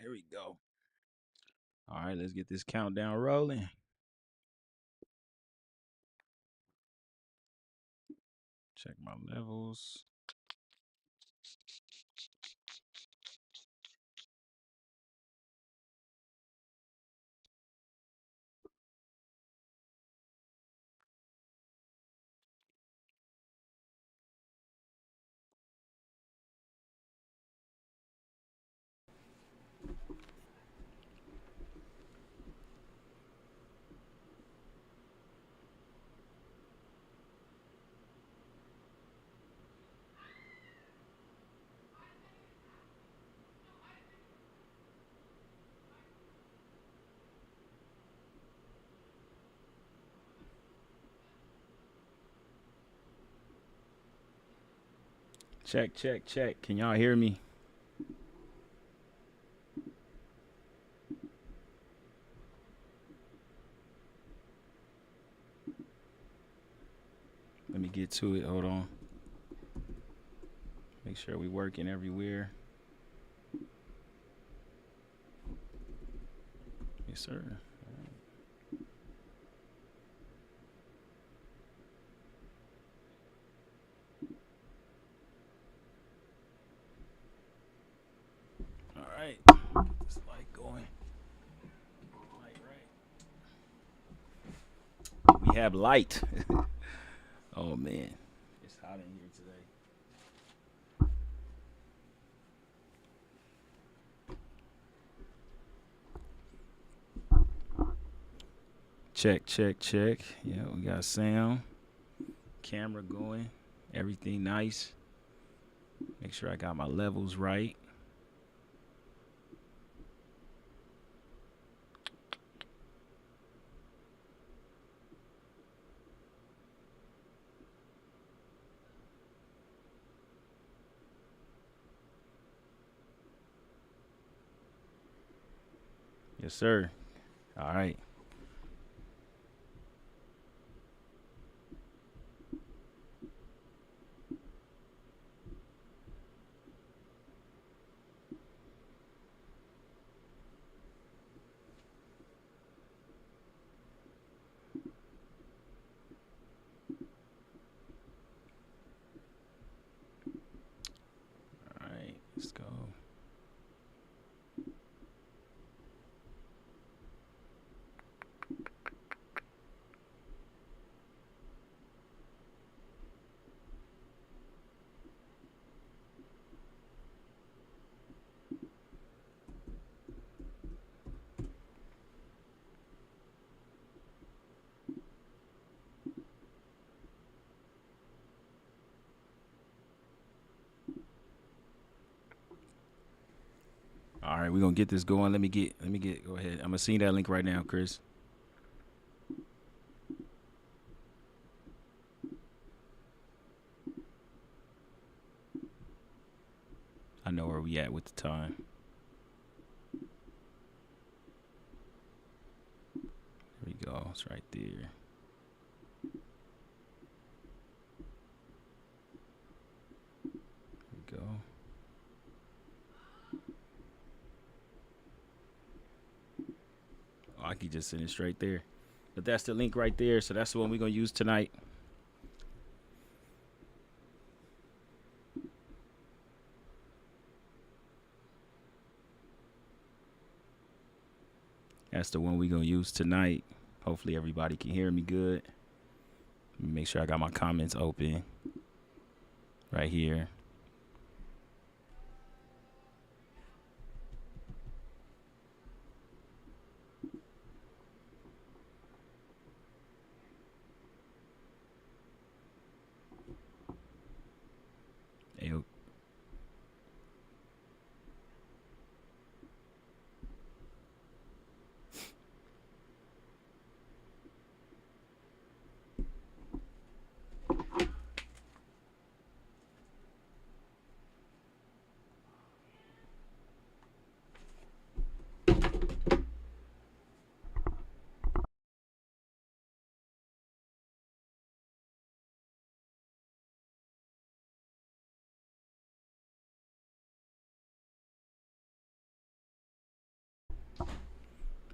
Here we go. All right, let's get this countdown rolling. Check my levels. Check, check, check. Can y'all hear me? Let me get to it. Hold on. Make sure we working everywhere. Yes, sir. All right. Get this light going. Light right. We have light. Oh man, it's hot in here today. Check, check, check. Yeah, we got sound, camera going, everything nice. Make sure I got my levels right. Yes, sir. All right. All right. Let's go. All right, we're gonna get this going. Let me get go ahead. I'm gonna send that link right now, Chris. I know where we at with the time. There we go. It's right there. There we go. Oh, I could just send it straight there. But that's the link right there. So that's the one we're gonna use tonight. That's the one we're gonna use tonight. Hopefully everybody can hear me good. Let me make sure I got my comments open right here. Hey,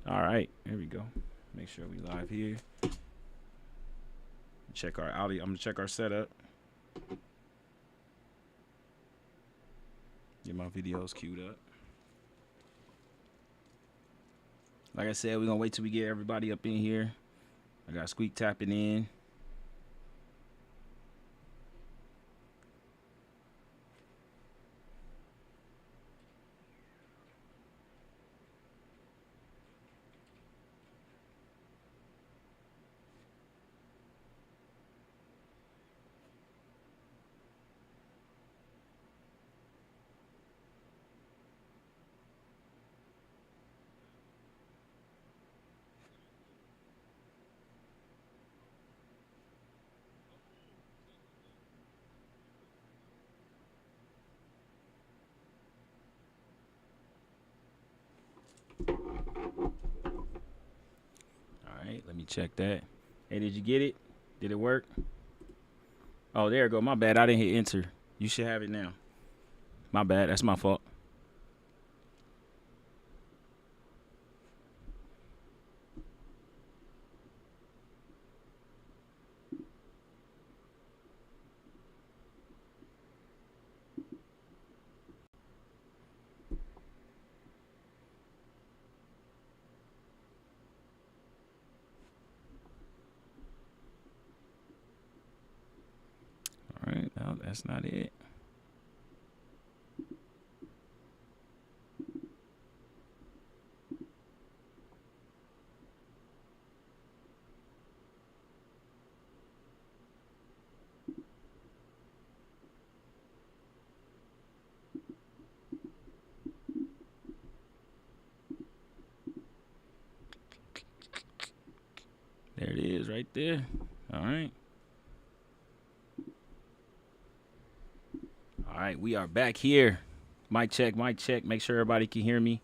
All right, here we go. Make sure we live here. Check our audio. I'm gonna check our setup. Get my videos queued up. Like I said, we're gonna wait till we get everybody up in here. I got Squeak tapping in. All right, let me check that. Hey, did you get it? Did it work? Oh, there it go. My bad. I didn't hit enter. You should have it now. My bad. That's my fault. All right. No, that's not it. There it is right there. All right. All right, we are back here. Mic check, mic check. Make sure everybody can hear me.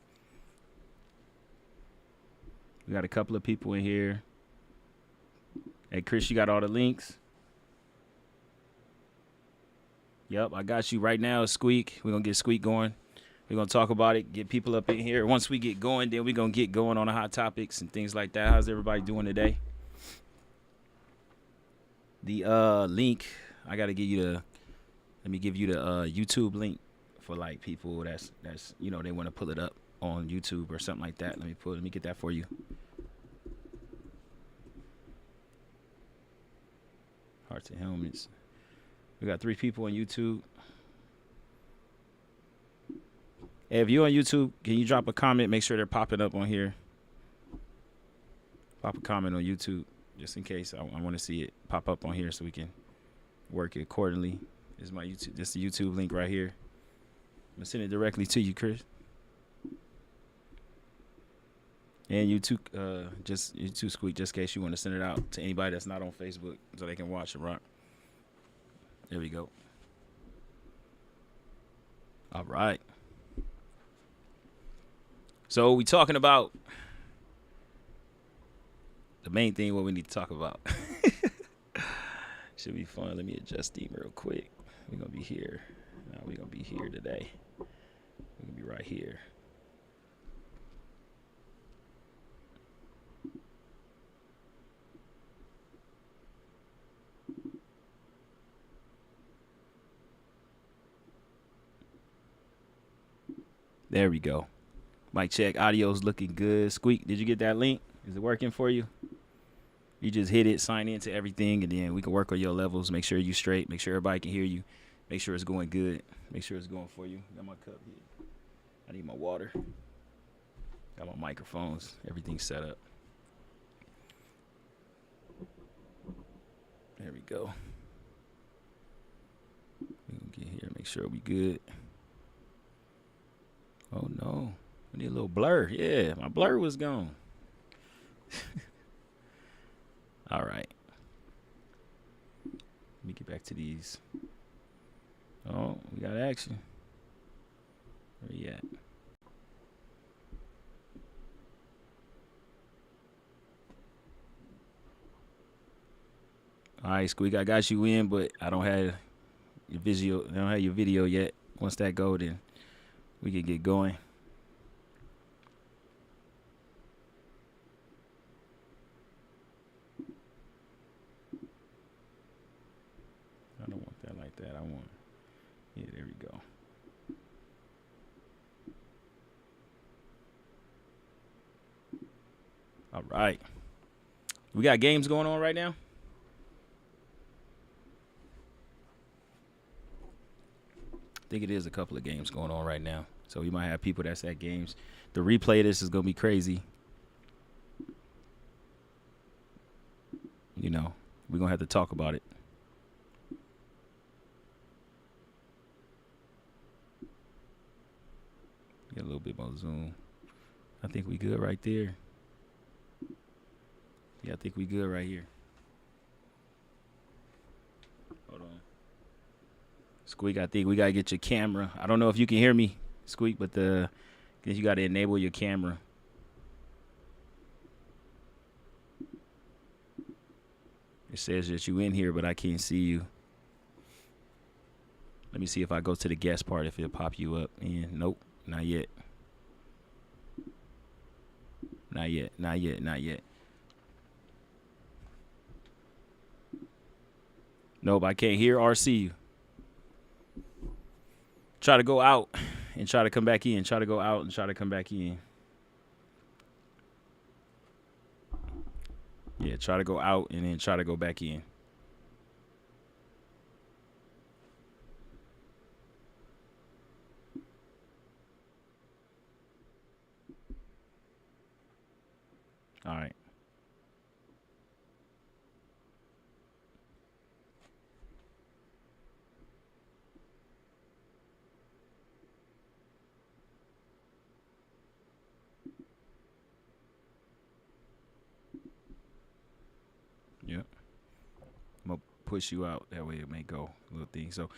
We got a couple of people in here. Hey, Chris, you got all the links? Yep, I got you right now, Squeak. We're going to get Squeak going. We're going to talk about it, get people up in here. Once we get going, then we're going to get going on the hot topics and things like that. How's everybody doing today? The link, I got to give you the, let me give you the YouTube link for like people that's you know, they want to pull it up on YouTube or something like that. Let me get that for you. Hearts and helmets. We got 3 people on YouTube. Hey, if you're on YouTube, can you drop a comment? Make sure they're popping up on here. Pop a comment on YouTube just in case. I want to see it pop up on here so we can work it accordingly. This is my YouTube. This is the YouTube link right here. I'm gonna send it directly to you, Chris. And YouTube, just YouTube Squeak, just in case you want to send it out to anybody that's not on Facebook so they can watch and rock. There we go. All right. So we talking about the main thing, what we need to talk about. Should be fun. Let me adjust theme real quick. We're going to be here. No, we're going to be here today. We're going to be right here. There we go. Mic check. Audio's looking good. Squeak, did you get that link? Is it working for you? You just hit it, sign into everything, and then we can work on your levels. Make sure you're straight. Make sure everybody can hear you. Make sure it's going good. Make sure it's going for you. Got my cup here. I need my water. Got my microphones. Everything's set up. There we go. We can get here. Make sure we good. Oh, no. We need a little blur. Yeah, my blur was gone. All right. Let me get back to these. Oh, we got action. Where you at? All right, Squeak, I got you in, but I don't have your video yet. Once that go, then we can get going. All right. We got games going on right now? I think it is a couple of games going on right now. So we might have people that's at games. The replay of this is going to be crazy. You know, we're going to have to talk about it. Get a little bit more zoom. I think we good right there. Yeah, I think we good right here. Hold on. Squeak, I think we got to get your camera. I don't know if you can hear me, Squeak, but I guess you got to enable your camera. It says that you in here, but I can't see you. Let me see if I go to the guest part, if it'll pop you up. And nope, not yet. Not yet, not yet, not yet. Nope, I can't hear or see you. Try to go out and try to come back in. Try to go out and try to come back in. Yeah, try to go out and then try to go back in. All right. Yep. I'm going to push you out. That way it may go a little thing. So,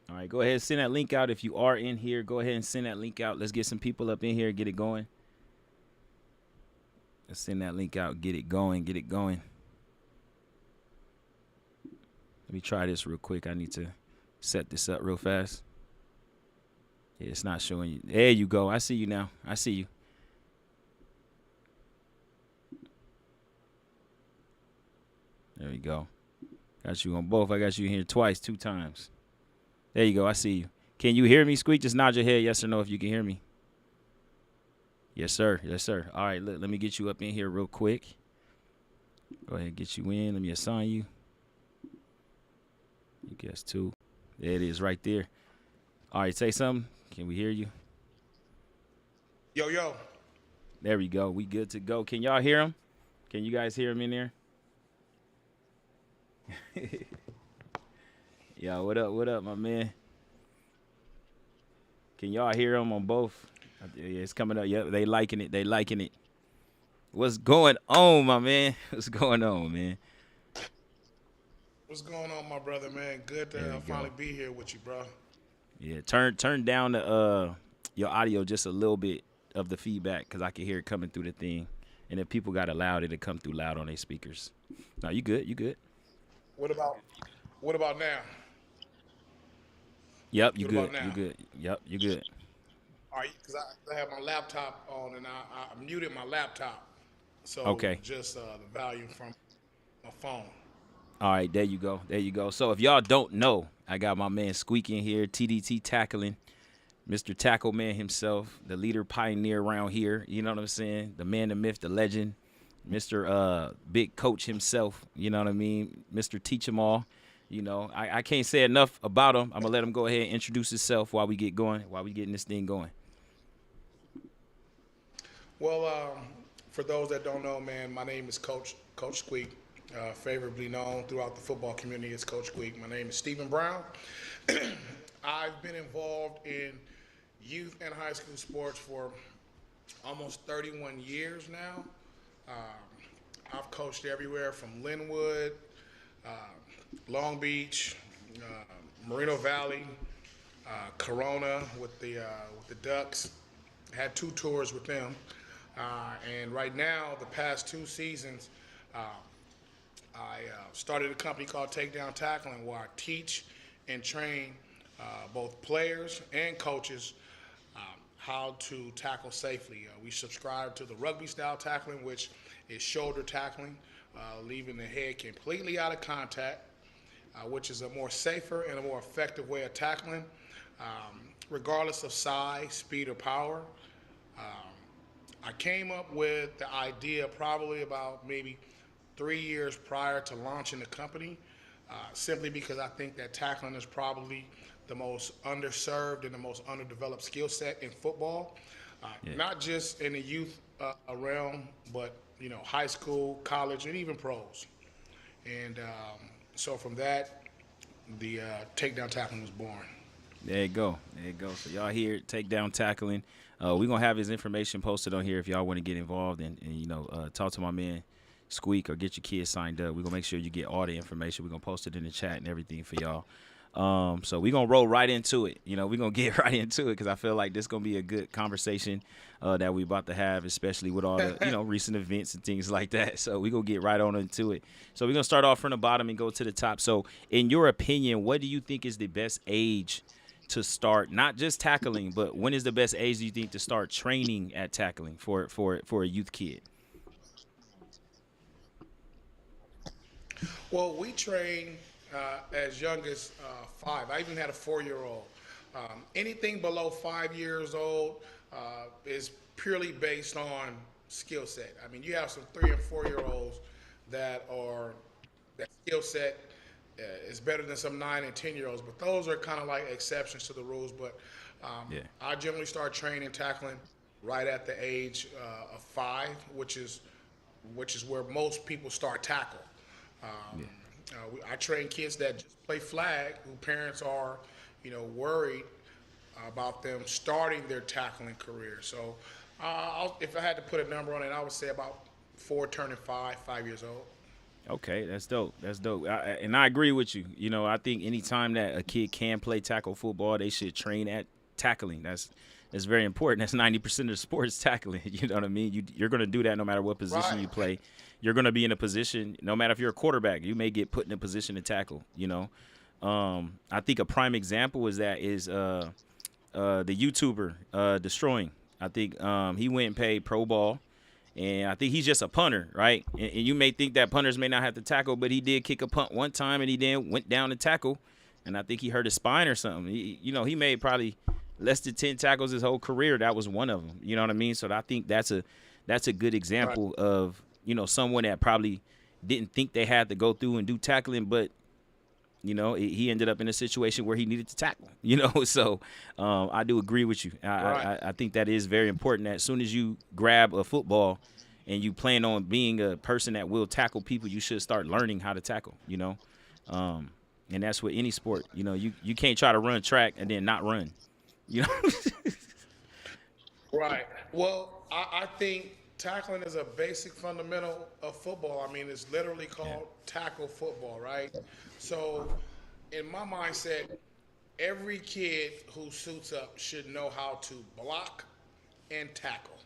all right, go ahead and send that link out. If you are in here, go ahead and send that link out. Let's get some people up in here, get it going. Let's send that link out, get it going, get it going. Let me try this real quick. I need to set this up real fast. Yeah, it's not showing you. There you go. I see you now. I see you. There you go. Got you on both. I got you here twice, 2 times. There you go. I see you. Can you hear me, Squeak? Just nod your head yes or no if you can hear me. Yes, sir. Yes, sir. All right, let me get you up in here real quick. Go ahead and get you in. Let me assign you. You guess 2. There it is right there. All right, say something. Can we hear you? Yo, yo. There we go. We good to go. Can y'all hear him? Can you guys hear him in there? Yo, what up, my man? Can y'all hear him on both? Yeah, it's coming up. Yep, they liking it. They liking it. What's going on, my man? What's going on, man? What's going on, my brother, man? Good to finally be here with you, bro. Yeah, turn down the your audio just a little bit of the feedback because I can hear it coming through the thing. And if people got it loud, it'll come through loud on their speakers. No, you good. You good. What about now? Yep, you good. You good. Yep, you good. All right, because I have my laptop on and I muted my laptop. So okay. Just the volume from my phone. All right, there you go. There you go. So if y'all don't know, I got my man Squeak in here, TDT tackling, Mr. Tackle Man himself, the leader pioneer around here. You know what I'm saying? The man, the myth, the legend, Mr. Big Coach himself. You know what I mean? Mr. Teach 'em all. You know, I can't say enough about him. I'm going to let him go ahead and introduce himself while we get going, while we getting this thing going. Well, for those that don't know, man, my name is Coach Squeak, favorably known throughout the football community as Coach Squeak. My name is Stephen Brown. I've been involved in youth and high school sports for almost 31 years now. I've coached everywhere from Linwood, Long Beach, Moreno Valley, Corona with the Ducks. Had 2 tours with them. And right now, the past 2 seasons, I started a company called Takedown Tackling where I teach and train both players and coaches how to tackle safely. We subscribe to the rugby style tackling, which is shoulder tackling, leaving the head completely out of contact, which is a more safer and a more effective way of tackling. regardless of size, speed, or power. I came up with the idea probably about maybe 3 years prior to launching the company, simply because I think that tackling is probably the most underserved and the most underdeveloped skill set in football, Yeah. not just in the youth realm, but high school, college, and even pros. And so from that, the takedown tackling was born. There you go. There you go. So y'all here, takedown tackling. We're gonna have his information posted on here if y'all want to get involved and talk to my man Squeak or get your kids signed up. We're gonna make sure you get all the information. We're gonna post it in the chat and everything for y'all. So we're gonna roll right into it. We're gonna get right into it because I feel like this gonna be a good conversation that we about to have, especially with all the recent events and things like that. So we're gonna get right on into it. So we're gonna start off from the bottom and go to the top. So in your opinion, what do you think is the best age to start not just tackling, but when is the best age do you think to start training at tackling for a youth kid? Well, we train as young as 5. I even had a 4-year-old. Anything below 5 years old is purely based on skill set. I mean, you have some 3 and 4-year-olds that skill set is better than some 9 and 10-year-olds, but those are kind of like exceptions to the rules. But Yeah. I generally start training tackling right at the age of 5, which is where most people start tackle. I train kids that just play flag, who parents are, worried about them starting their tackling career. So, if I had to put a number on it, I would say about 4 turning 5 years old. Okay, that's dope. That's dope. And I agree with you. I think anytime that a kid can play tackle football, they should train at tackling. That's very important. That's 90% of the sport is tackling. You know what I mean? You're going to do that no matter what position Right. you play. You're going to be in a position, no matter if you're a quarterback, you may get put in a position to tackle. I think a prime example is the YouTuber Destroying. I think he went and paid pro ball. And I think he's just a punter, right? And you may think that punters may not have to tackle, but he did kick a punt one time, and he then went down to tackle. And I think he hurt his spine or something. He made probably less than 10 tackles his whole career. That was one of them. You know what I mean? So I think that's a good example of someone that probably didn't think they had to go through and do tackling, but he ended up in a situation where he needed to tackle. So I do agree with you. I think that is very important. As soon as you grab a football and you plan on being a person that will tackle people, you should start learning how to tackle. And that's with any sport. You can't try to run track and then not run. Right. Well, I think tackling is a basic fundamental of football. I mean, it's literally called tackle football, right? So, in my mindset, every kid who suits up should know how to block and tackle.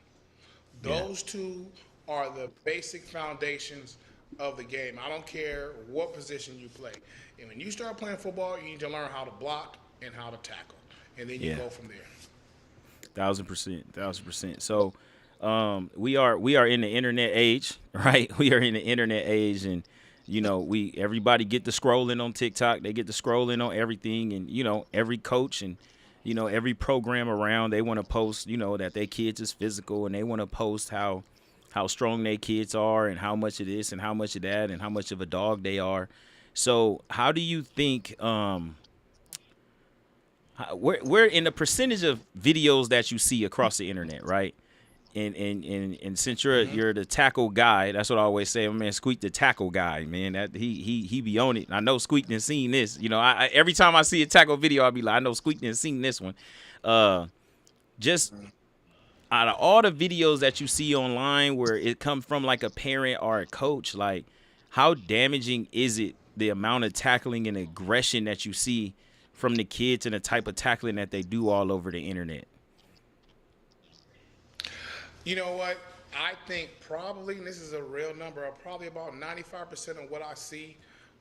Those two are the basic foundations of the game. I don't care what position you play. And when you start playing football, you need to learn how to block and how to tackle. And then you go from there. 1,000%. So we are in the internet age, right? We are in the internet age, and everybody get the scrolling on TikTok. They get the scrolling on everything, and every coach and every program around, they want to post that their kids is physical, and they want to post how strong their kids are and how much of this and how much of that and how much of a dog they are. So how do you think we're in the percentage of videos that you see across the internet, right? And since you're the tackle guy, that's what I always say. My man Squeak, the tackle guy, man. That he be on it. I know Squeak done seen this. I every time I see a tackle video, I'll be like, I know Squeak done seen this one. Just out of all the videos that you see online where it comes from like a parent or a coach, like how damaging is it, the amount of tackling and aggression that you see from the kids and the type of tackling that they do all over the internet? You know what? I think probably, and this is a real number, probably about 95% of what I see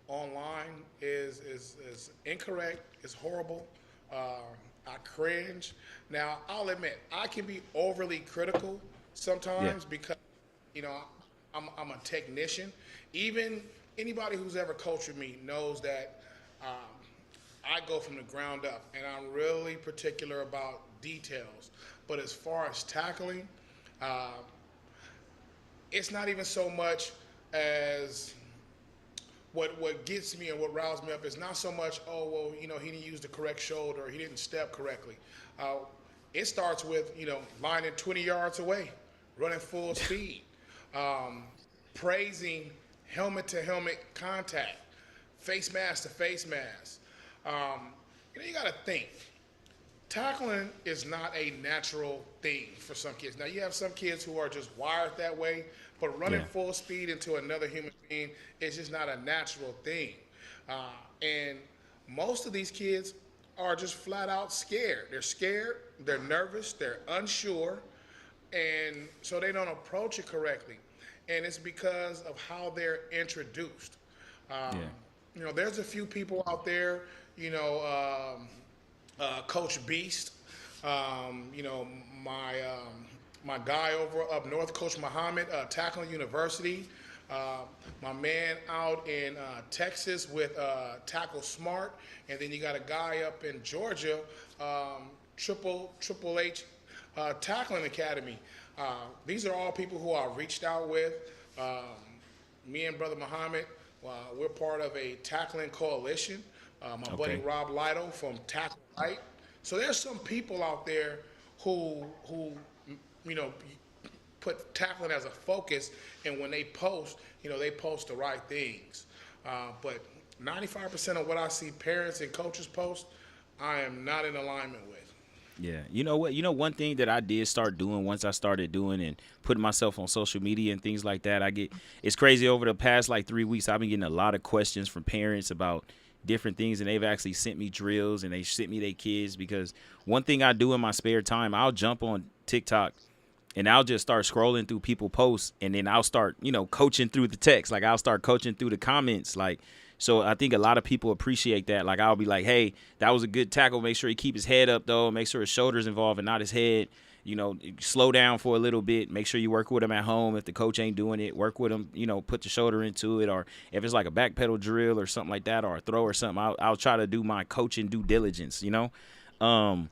online is incorrect, is horrible. I cringe. Now, I'll admit, I can be overly critical sometimes because, I'm a technician. Even anybody who's ever coached with me knows that I go from the ground up, and I'm really particular about details. But as far as tackling, uh, it's not even so much as what gets me and what riles me up is not so much, oh, well, he didn't use the correct shoulder, or he didn't step correctly. Uh, it starts with, lining 20 yards away, running full speed, um, praising helmet to helmet contact, face mask to face mask. You got to think. Tackling is not a natural thing for some kids. Now, you have some kids who are just wired that way, but running full speed into another human being is just not a natural thing. And most of these kids are just flat out scared. They're scared, they're nervous, they're unsure, and so they don't approach it correctly. And it's because of how they're introduced. There's a few people out there, Coach Beast, my guy over up north, Coach Muhammad, Tackling University, my man out in Texas with Tackle Smart, and then you got a guy up in Georgia, Triple H Tackling Academy. These are all people who I reached out with. Me and Brother Muhammad, we're part of a tackling coalition. My buddy Rob Lido from Tackle Right. So there's some people out there who put tackling as a focus, and when they post, they post the right things. But 95% of what I see parents and coaches post, I am not in alignment with. Yeah. You know what? One thing that I did start doing once I started doing and putting myself on social media and things like that, it's crazy, over the past like 3 weeks, I've been getting a lot of questions from parents about different things, and they've actually sent me drills and they sent me their kids, because one thing I do in my spare time, I'll jump on TikTok and I'll just start scrolling through people posts, and then I'll start, coaching through the text. Like, I'll start coaching through the comments. Like, so I think a lot of people appreciate that. Like, I'll be like, hey, that was a good tackle. Make sure he keep his head up, though. Make sure his shoulder's involved and not his head. Slow down for a little bit. Make sure you work with him at home. If the coach ain't doing it, work with him, put the shoulder into it. Or if it's like a back pedal drill or something like that, or a throw or something, I'll try to do my coaching due diligence, And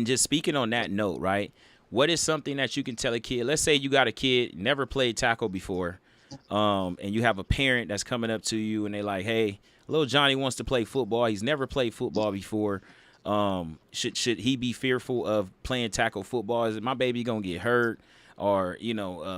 just speaking on that note, right, what is something that you can tell a kid? Let's say you got a kid, never played tackle before, and you have a parent that's coming up to you and they like, hey, little Johnny wants to play football. He's never played football before. Should he be fearful of playing tackle football? Is my baby gonna get hurt? Or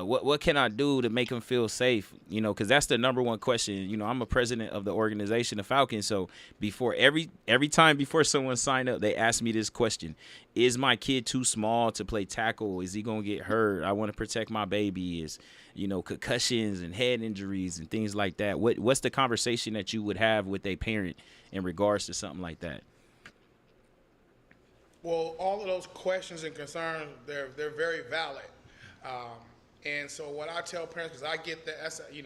what can I do to make him feel safe? Because that's the number one question. I'm a president of the organization, the Falcons. So before every time before someone signed up, they ask me this question: is my kid too small to play tackle? Is he gonna get hurt? I want to protect my baby. Is concussions and head injuries and things like that. What's the conversation that you would have with a parent in regards to something like that? Well, all of those questions and concerns, they're very valid. And so what I tell parents, because I get that,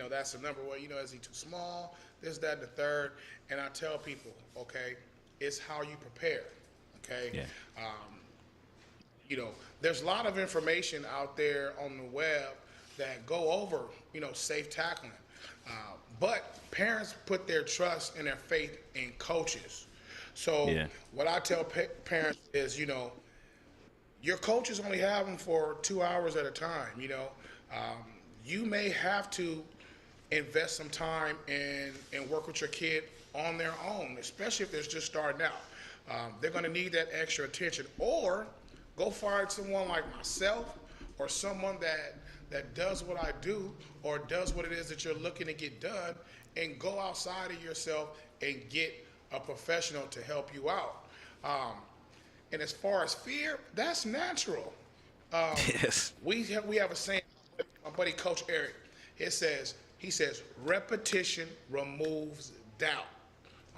that's the number one, is he too small, this, that, and the third. And I tell people, okay, it's how you prepare, okay? Yeah. There's a lot of information out there on the web that go over, safe tackling. But parents put their trust and their faith in coaches. So what I tell parents is, your coaches only have them for 2 hours at a time. You may have to invest some time and work with your kid on their own, especially if they're just starting out. They're going to need that extra attention. Or go find someone like myself, or someone that does what I do, or does what it is that you're looking to get done, and go outside of yourself and get a professional to help you out. And as far as fear, that's natural. Yes. We have a saying, my buddy Coach Eric, he says, repetition removes doubt.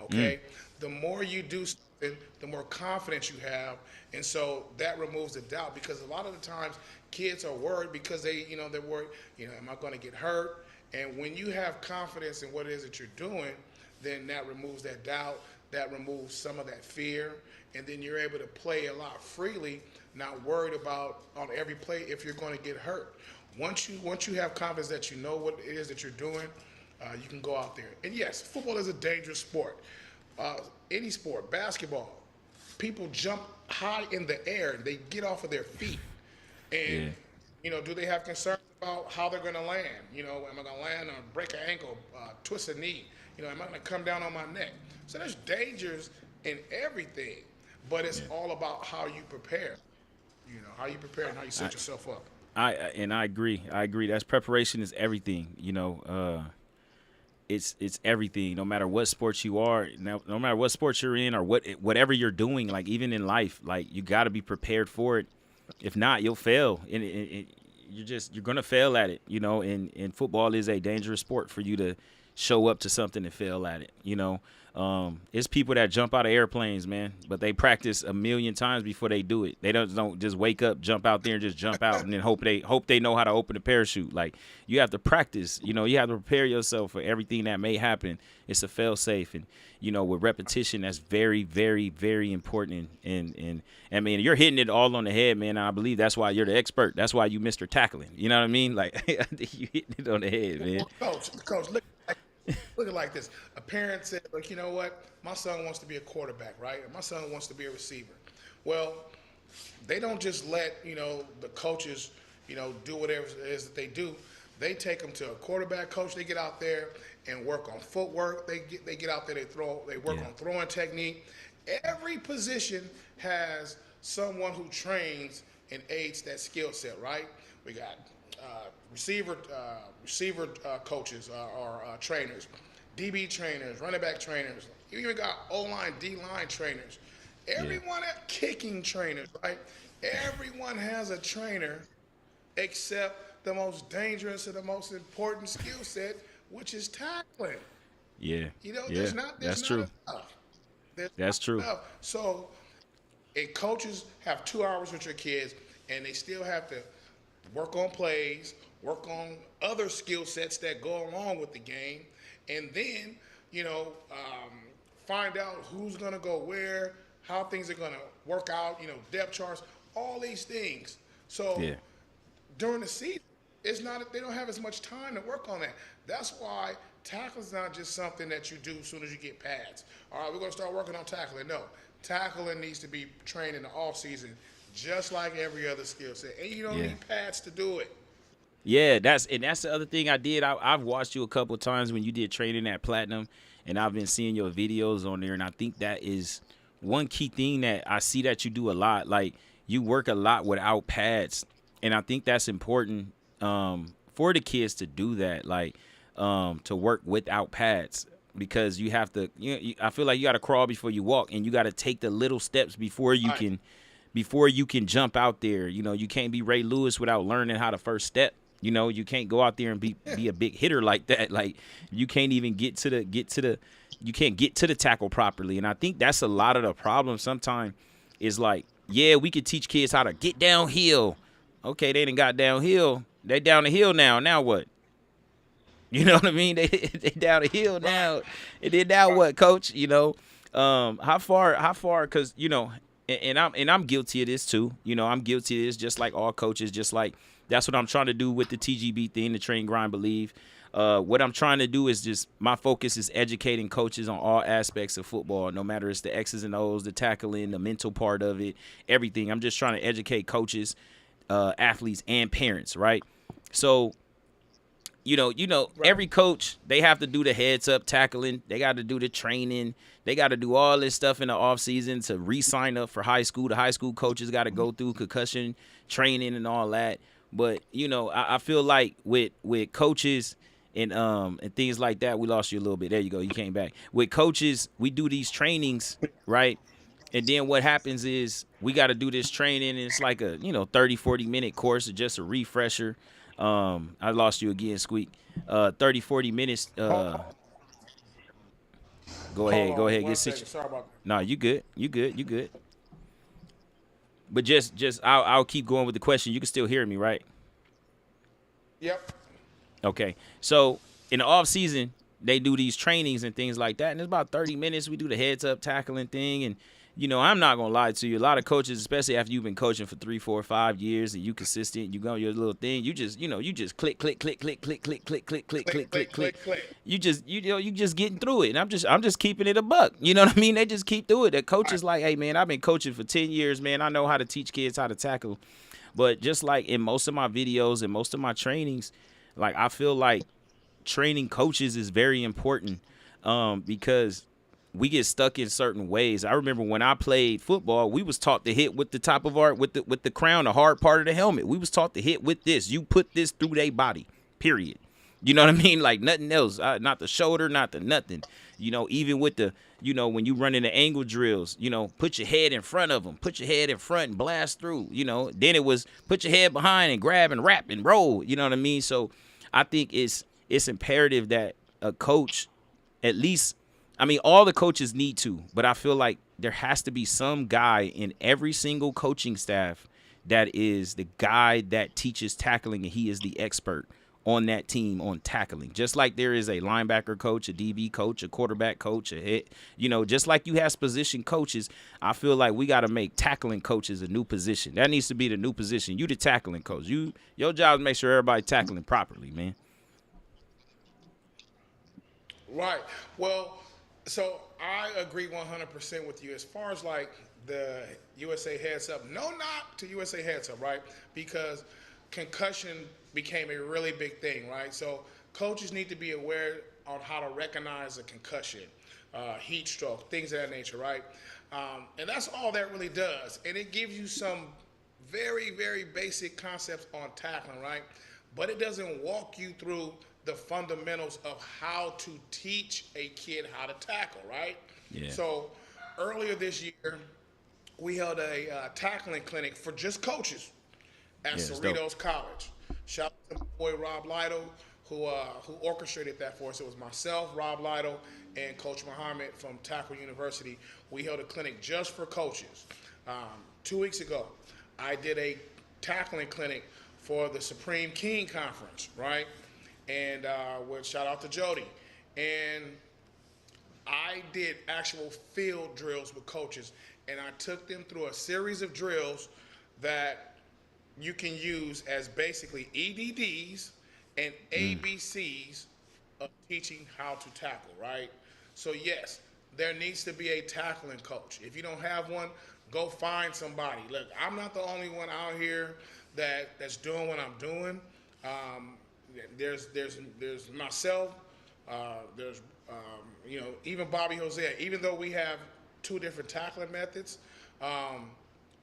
Okay? The more you do something, the more confidence you have, and so that removes the doubt, because a lot of the times kids are worried because they're worried, am I going to get hurt? And when you have confidence in what it is that you're doing, then that removes that doubt, that removes some of that fear, and then you're able to play a lot freely, not worried about on every play if you're going to get hurt. Once you have confidence that you know what it is that you're doing, you can go out there. And yes, football is a dangerous sport. Any sport, basketball, people jump high in the air and they get off of their feet. And, Yeah. do they have concerns about how they're going to land? Am I going to land or break an ankle, twist a knee? Am I going to come down on my neck? So there's dangers in everything, but it's all about how you prepare. How you prepare and how you set yourself up. I agree. I agree. That's preparation is everything. It's everything. No matter what sports you are, no matter what sports you're in or whatever you're doing, like even in life, like you got to be prepared for it. If not, you'll fail, and you're gonna fail at it. And football is a dangerous sport for you to show up to something and fail at it. It's people that jump out of airplanes, man, but they practice a million times before they do it. They don't just wake up, jump out there, and just jump out, and then hope they know how to open a parachute. Like you have to practice. You have to prepare yourself for everything that may happen. It's a fail safe, and with repetition, that's very, very, very important. And I mean, you're hitting it all on the head, man. I believe that's why you're the expert. That's why you Mr. Tackling. You know what I mean? Like you hitting it on the head, man. Coach, look at it like this. A parent said, look, you know what? My son wants to be a quarterback, right? And my son wants to be a receiver. Well, they don't just let, the coaches, do whatever it is that they do. They take them to a quarterback coach. They get out there and work on footwork. They get out there, they work on throwing technique. Every position has someone who trains and aids that skill set, right? We got receiver coaches or trainers, DB trainers, running back trainers. You even got O-line, D-line trainers. Everyone at kicking trainers, right? Everyone has a trainer except the most dangerous and the most important skill set, which is tackling. Yeah. There's not true. enough. That's true. Enough. So, and coaches have 2 hours with your kids, and they still have to work on plays, work on other skill sets that go along with the game, and then, find out who's going to go where, how things are going to work out, depth charts, all these things. So during the season, they don't have as much time to work on that. That's why tackling is not just something that you do as soon as you get pads. All right, we're going to start working on tackling. No, tackling needs to be trained in the off season, just like every other skill set. And you don't need pads to do it. Yeah, that's the other thing I did. I've watched you a couple of times when you did training at Platinum, and I've been seeing your videos on there, and I think that is one key thing that I see that you do a lot. Like you work a lot without pads, and I think that's important for the kids to do that, like to work without pads, because you have to. I feel like you got to crawl before you walk, and you got to take the little steps before you can jump out there. You can't be Ray Lewis without learning how to first step. You can't go out there and be a big hitter like that. Like you can't even get to the tackle properly. And I think that's a lot of the problem sometimes is like, yeah, we could teach kids how to get downhill. Okay, they done got downhill. They down the hill now. Now what? You know what I mean? They down the hill now. And then now what, coach? How far, because, and I'm guilty of this too. I'm guilty of this just like all coaches, just like that's what I'm trying to do with the TGB thing, the Train, Grind, Believe. What I'm trying to do is just my focus is educating coaches on all aspects of football, no matter it's the X's and O's, the tackling, the mental part of it, everything. I'm just trying to educate coaches, athletes, and parents, right? So, every coach, they have to do the heads up tackling. They got to do the training. They got to do all this stuff in the off season to re-sign up for high school. The high school coaches got to go through concussion training and all that. But, I feel like with coaches and things like that, we lost you a little bit. There you go. You came back. With coaches, we do these trainings, right? And then what happens is we got to do this training. And it's like a, 30, 40-minute course, just a refresher. I lost you again, Squeak. 30, 40 minutes. Go ahead. Get situated. Sorry about that. No, you good. But just I'll keep going with the question. You can still hear me, right? Yep. Okay. So in the off season, they do these trainings and things like that, and it's about 30 minutes. We do the heads up tackling thing, and I'm not gonna lie to you. A lot of coaches, especially after you've been coaching for 3, 4, 5 years, and you consistent, you go your little thing. You just, you just click, click, click, click, click, click, click, click, click, Click, click, click, click, click. click, click. You just getting through it. And I'm just keeping it a buck. You know what I mean? They just keep through it. The coach is like, hey man, I've been coaching for 10 years, man. I know how to teach kids how to tackle. But just like in most of my videos and most of my trainings, like I feel like training coaches is very important, because we get stuck in certain ways. I remember when I played football, we was taught to hit with the top of our with the crown, the hard part of the helmet. We was taught to hit with this. You put this through their body, period. You know what I mean? Like nothing else. Not the shoulder, not the nothing. Even with the, when you run into angle drills, put your head in front of them. Put your head in front and blast through. Then it was put your head behind and grab and wrap and roll. You know what I mean? So I think it's imperative that a coach, at least, all the coaches need to, but I feel like there has to be some guy in every single coaching staff that is the guy that teaches tackling, and he is the expert on that team on tackling. Just like there is a linebacker coach, a DB coach, a quarterback coach, a hit, just like you have position coaches, I feel like we got to make tackling coaches a new position. That needs to be the new position. You the tackling coach. Your job is make sure everybody tackling properly, man. Right. Well, so I agree 100% with you as far as like the USA heads up. No knock to USA heads up, right? Because concussion became a really big thing, right? So coaches need to be aware on how to recognize a concussion, heat stroke, things of that nature, right? And that's all that really does. And it gives you some very, very basic concepts on tackling, right? But it doesn't walk you through the fundamentals of how to teach a kid how to tackle, right? Yeah. So earlier this year, we held a tackling clinic for just coaches at Cerritos College. Shout out to my boy Rob Lido, who orchestrated that for us. It was myself, Rob Lido, and Coach Muhammad from Tackle University. We held a clinic just for coaches. 2 weeks ago, I did a tackling clinic for the Supreme King Conference, right? And shout out to Jody. And I did actual field drills with coaches, and I took them through a series of drills that you can use as basically EDDs and ABCs of teaching how to tackle, right? So yes, there needs to be a tackling coach. If you don't have one, go find somebody. Look, I'm not the only one out here that's doing what I'm doing. There's myself. There's even Bobby Hosea. Even though we have two different tackling methods,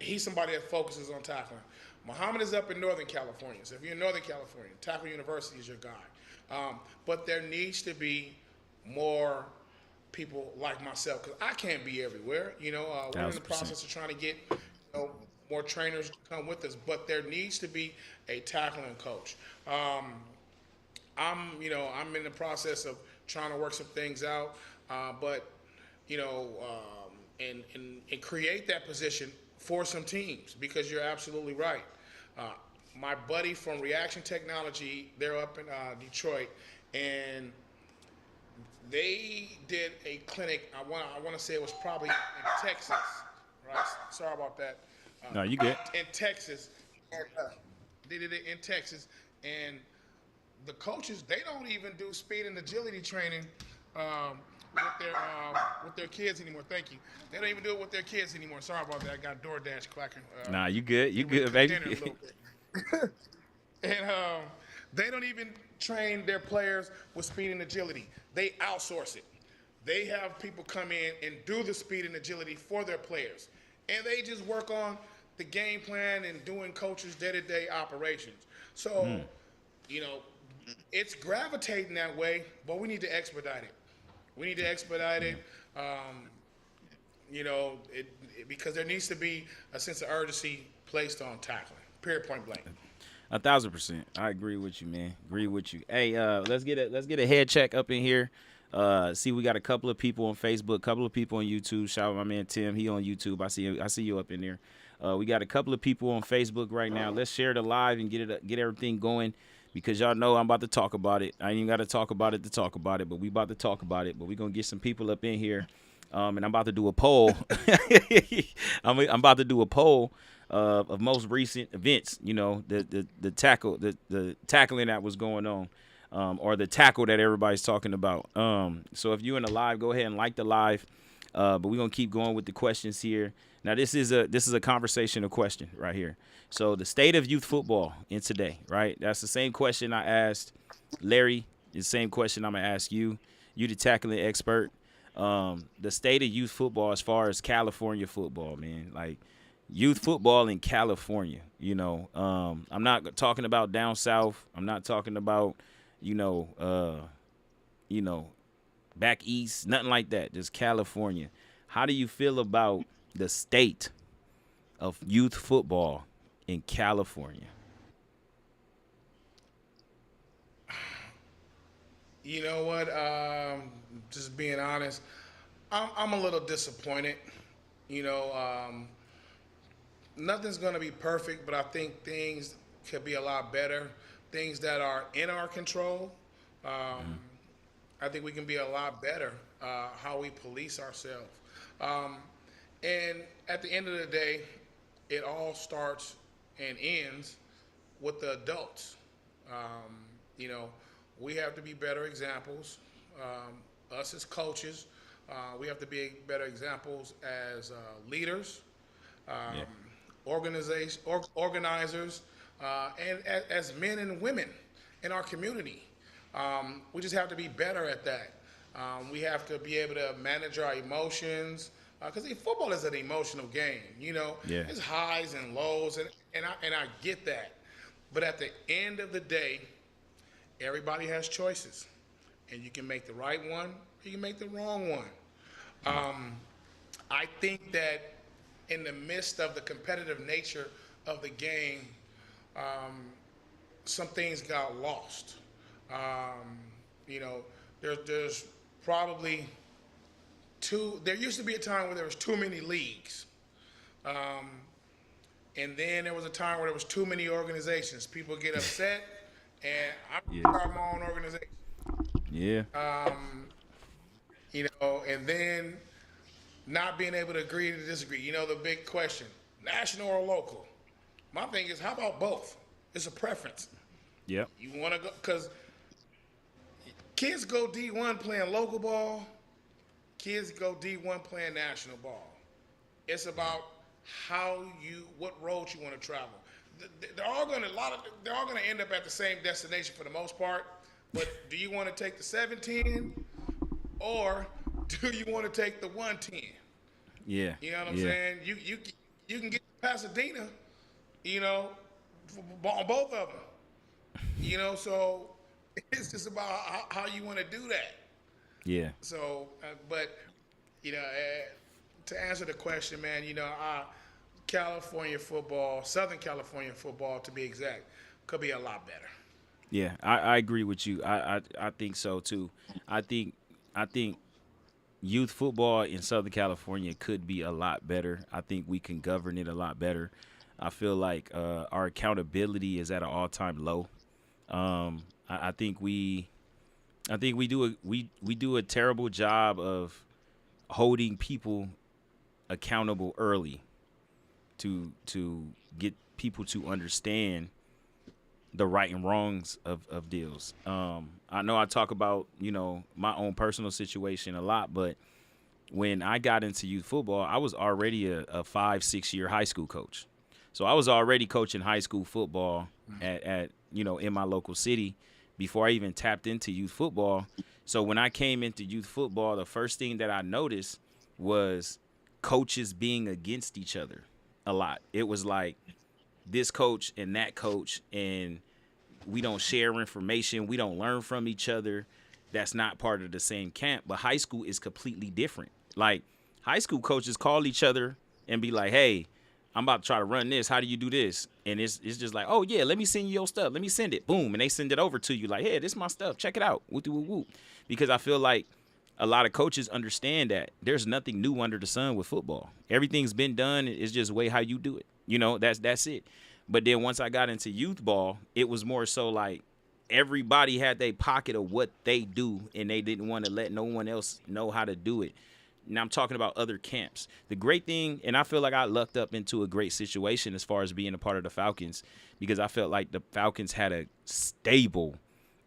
he's somebody that focuses on tackling. Muhammad is up in Northern California, so if you're in Northern California, Tackle University is your guy. But there needs to be more people like myself, because I can't be everywhere. We're in the process of trying to get more trainers to come with us, but there needs to be a tackling coach. I'm in the process of trying to work some things out, but and create that position for some teams, because you're absolutely right. My buddy from Reaction Technology, they're up in Detroit, and they did a clinic. I want to say it was probably in Texas, right? Sorry about that. No, you good. In Texas, and, they did it in Texas, and the coaches, they don't even do speed and agility training with their kids anymore. Thank you. They don't even do it with their kids anymore. Sorry about that. I got DoorDash clacking. Nah, you good. You good, baby. And they don't even train their players with speed and agility. They outsource it. They have people come in and do the speed and agility for their players. And they just work on the game plan and doing coaches' day-to-day operations. So, it's gravitating that way, but we need to expedite it. We need to expedite it, because there needs to be a sense of urgency placed on tackling, period, point blank. 1,000%. I agree with you, man. Agree with you. Hey, let's get a head check up in here. See, we got a couple of people on Facebook, a couple of people on YouTube. Shout out my man Tim. He on YouTube. I see you up in there. We got a couple of people on Facebook right now. Let's share the live and get everything going, because y'all know I'm about to talk about it. I ain't even got to talk about it to talk about it, but we about to talk about it. But we gonna get some people up in here. And I'm about to do a poll. I'm about to do a poll of most recent events. You know, the tackling that was going on, or the tackle that everybody's talking about. So if you're in the live, go ahead and like the live. But we're gonna keep going with the questions here. Now this is a conversational question right here. So the state of youth football in today, right? That's the same question I asked Larry. The same question I'm gonna ask you. You the tackling expert. The state of youth football as far as California football, man. Like youth football in California, you know. I'm not talking about down south. I'm not talking about, you know, back east, nothing like that. Just California. How do you feel about the state of youth football in California? You know what? Just being honest, I'm a little disappointed. You know, nothing's going to be perfect, but I think things could be a lot better. Things that are in our control. I think we can be a lot better how we police ourselves. Um, and at the end of the day, it all starts and ends with the adults. You know, we have to be better examples. Us as coaches, we have to be better examples as leaders, Yeah. organizers, and as men and women in our community. We just have to be better at that. We have to be able to manage our emotions because football is an emotional game. You know, Yeah. it's highs and lows, and I get that. But at the end of the day, everybody has choices, and you can make the right one or you can make the wrong one. I think that in the midst of the competitive nature of the game, some things got lost. You know, there's probably there used to be a time where there was too many leagues. And then there was a time where there was too many organizations. People get upset, and I'm Yeah. gonna start my own organization. Yeah. You know, and then not being able to agree to disagree. You know, the big question: national or local? My thing is, how about both? It's a preference. Yep. You want to go because kids go D1 playing local ball. Kids go D1 playing national ball. It's about what roads you want to travel. They're all going to end up at the same destination for the most part. But do you want to take the 710 or do you want to take the 110? Yeah. You know what I'm Yeah. saying? You can get to Pasadena, you know, on both of them. You know, so it's just about how you want to do that. Yeah. So, but you know, to answer the question, man, you know, California football, Southern California football, to be exact, could be a lot better. Yeah, I agree with you. I think so too. I think youth football in Southern California could be a lot better. I think we can govern it a lot better. I feel like our accountability is at an all-time low. I think we do a terrible job of holding people accountable early to get people to understand the right and wrongs of deals. I know I talk about, you know, my own personal situation a lot, but when I got into youth football, I was already a 5-6 year high school coach. So I was already coaching high school football at you know, in my local city before I even tapped into youth football. So when I came into youth football, the first thing that I noticed was coaches being against each other a lot. It was like this coach and that coach, and we don't share information. We don't learn from each other. That's not part of the same camp. But high school is completely different. Like high school coaches call each other and be like, hey, I'm about to try to run this. How do you do this? And it's just like, oh, yeah, let me send you your stuff. Let me send it. Boom. And they send it over to you like, hey, this is my stuff. Check it out. Whoop, whoop, whoop. Because I feel like a lot of coaches understand that there's nothing new under the sun with football. Everything's been done. It's just way how you do it. You know, that's it. But then once I got into youth ball, it was more so like everybody had their pocket of what they do, and they didn't want to let no one else know how to do it. Now I'm talking about other camps. The great thing, and I feel like I lucked up into a great situation as far as being a part of the Falcons, because I felt like the Falcons had a stable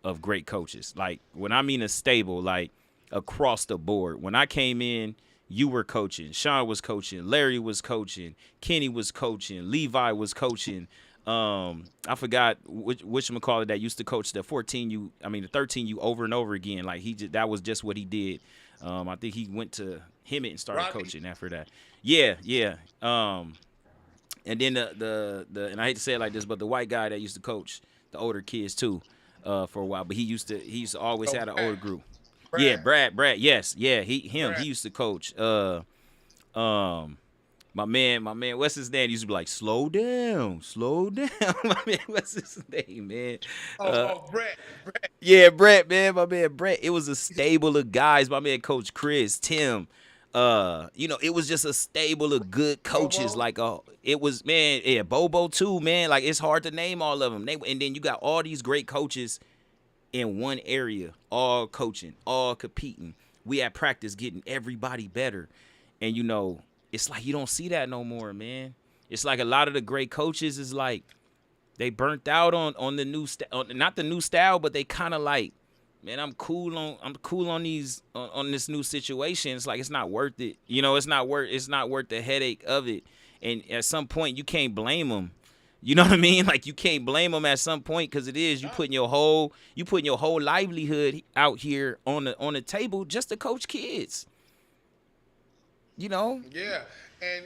of great coaches. Like, when I mean a stable, like across the board. When I came in, you were coaching, Sean was coaching, Larry was coaching, Kenny was coaching, Levi was coaching. I forgot which McCall that used to coach the 13U over and over again. Like, that was just what he did. I think he went to Hemet and started coaching after that. Yeah. And then the and I hate to say it like this, but the white guy that used to coach the older kids too, for a while. But he used to always had an older group. Brad. Yeah, Brad. Yes, yeah, he Brad. used to coach. My man, what's his name? He used to be like, slow down. My man, what's his name, man? Brett. Yeah, Brett, man, my man Brett. It was a stable of guys. My man, Coach Chris, Tim. It was just a stable of good coaches. Bobo. Like, it was, man, yeah, Bobo too, man. Like, it's hard to name all of them. And then you got all these great coaches in one area, all coaching, all competing. We at practice getting everybody better. And, it's like you don't see that no more, man. It's like a lot of the great coaches is like they burnt out on the new not the new style, but they kind of like, man, I'm cool on these on this new situation. It's like it's not worth it. It's not worth the headache of it. And at some point you can't blame them. You know what I mean? Like, you can't blame them at some point, because it is you putting your whole livelihood out here on the table just to coach kids. Yeah, and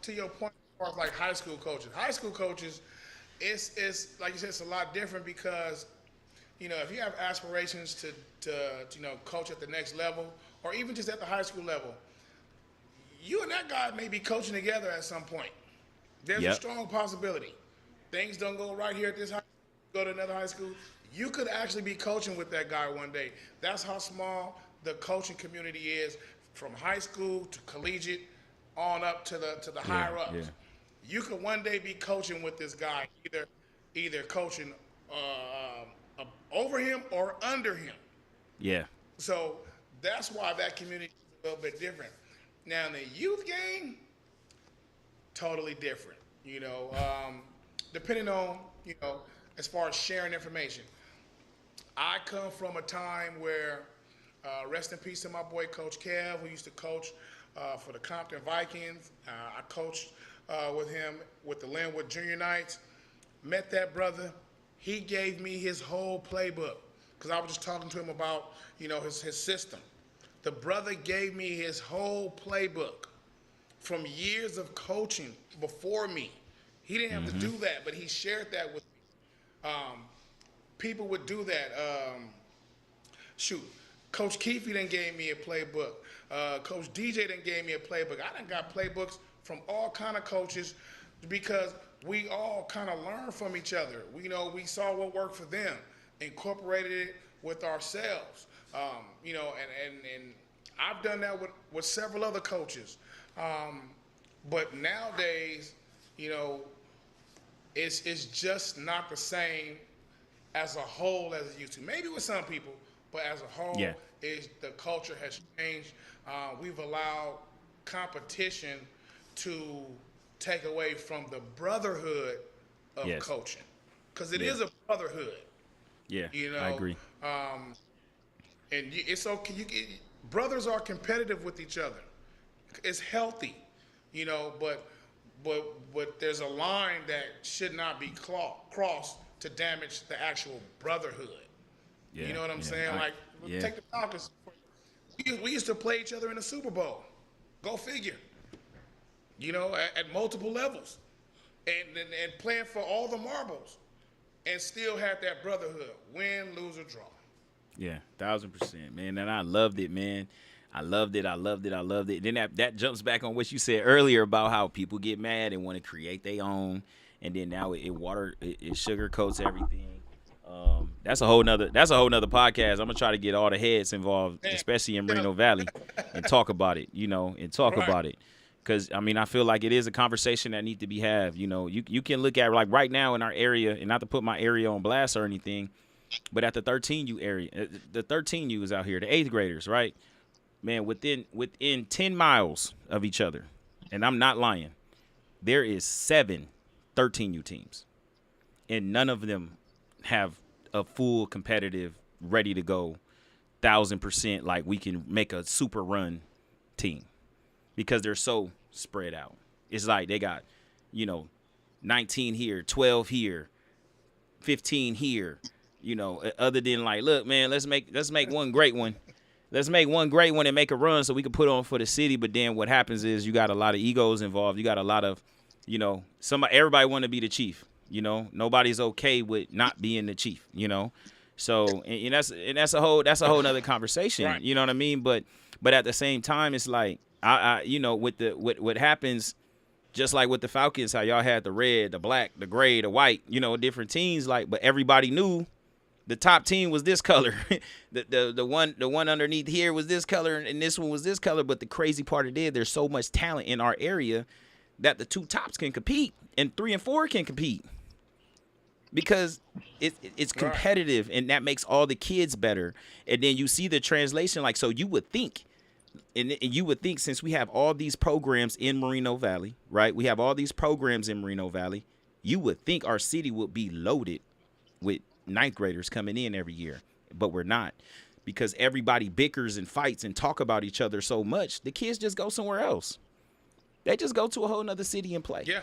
to your point, as far as like high school coaches, it's like you said, it's a lot different, because if you have aspirations to coach at the next level, or even just at the high school level, you and that guy may be coaching together at some point. There's a strong possibility. Things don't go right here at this high school, go to another high school. You could actually be coaching with that guy one day. That's how small the coaching community is, from high school to collegiate on up to the higher ups. Yeah. You could one day be coaching with this guy, either coaching over him or under him. Yeah. So that's why that community is a little bit different. Now in the youth game, totally different. Depending on as far as sharing information. I come from a time where, rest in peace to my boy Coach Kev, who used to coach for the Compton Vikings. I coached with him with the Linwood Junior Knights. Met that brother. He gave me his whole playbook, because I was just talking to him about his system. The brother gave me his whole playbook from years of coaching before me. He didn't have to do that, but he shared that with me. People would do that. Coach Keefe done gave me a playbook. Coach DJ done gave me a playbook. I done got playbooks from all kind of coaches, because we all kind of learn from each other. We saw what worked for them, incorporated it with ourselves. And I've done that with several other coaches. But nowadays, it's just not the same as a whole as it used to. Maybe with some people, but as a whole, the culture has changed. We've allowed competition to take away from the brotherhood of coaching, because it is a brotherhood. Yeah, I agree. And it's okay. Brothers are competitive with each other. It's healthy, but there's a line that should not be crossed to damage the actual brotherhood. Yeah, you know what I'm saying? Take the Falcons. We used to play each other in the Super Bowl. Go figure. At multiple levels, and playing for all the marbles, and still have that brotherhood, win, lose, or draw. Yeah, 1,000%, man. And I loved it, man. I loved it. Then that jumps back on what you said earlier about how people get mad and want to create their own, and then now it sugarcoats everything. That's a whole nother podcast. I'm gonna try to get all the heads involved, especially in Reno Valley, and talk about it. About it. Because, I feel like it is a conversation that needs to be had. You can look at, like, right now in our area, and not to put my area on blast or anything, but at the 13U area, the 13U is out here, the 8th graders, right? man, within 10 miles of each other, and I'm not lying, there is 7 13U teams, and none of them have a full competitive, ready to go, 1,000% like we can make a super run team, because they're so spread out. It's like they got, 19 here, 12 here, 15 here, other than like, look, man, let's make one great one. Let's make one great one and make a run so we can put on for the city. But then what happens is you got a lot of egos involved. You got a lot of, everybody want to be the chief. Nobody's okay with not being the chief. So and that's a whole nother conversation. Right. You know what I mean? But at the same time, it's like I with what happens. Just like with the Falcons, how y'all had the red, the black, the gray, the white, different teams. Like, but everybody knew the top team was this color. the one underneath here was this color, and this one was this color. But the crazy part of it, there's so much talent in our area that the 2 tops can compete, and 3 and 4 can compete, because it's competitive, and that makes all the kids better. And then you see the translation, like, so you would think. And you would think, since we have all these programs in Moreno Valley, right? We have all these programs in Moreno Valley. You would think our city would be loaded with 9th graders coming in every year, but we're not, because everybody bickers and fights and talk about each other so much. The kids just go somewhere else. They just go to a whole nother city and play. Yeah.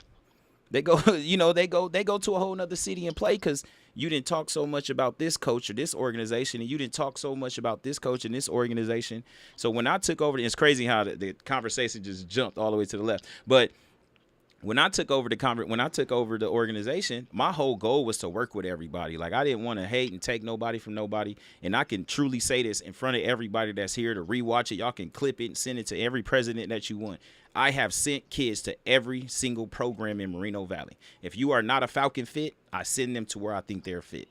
They go, they go to a whole nother city and play because you didn't talk so much about this coach or this organization, and you didn't talk so much about this coach and this organization. So when I took over, it's crazy how the conversation just jumped all the way to the left. But when I took over the organization, my whole goal was to work with everybody. Like, I didn't want to hate and take nobody from nobody. And I can truly say this in front of everybody that's here to rewatch it. Y'all can clip it and send it to every president that you want. I have sent kids to every single program in Moreno Valley. If you are not a Falcon fit, I send them to where I think they're fit.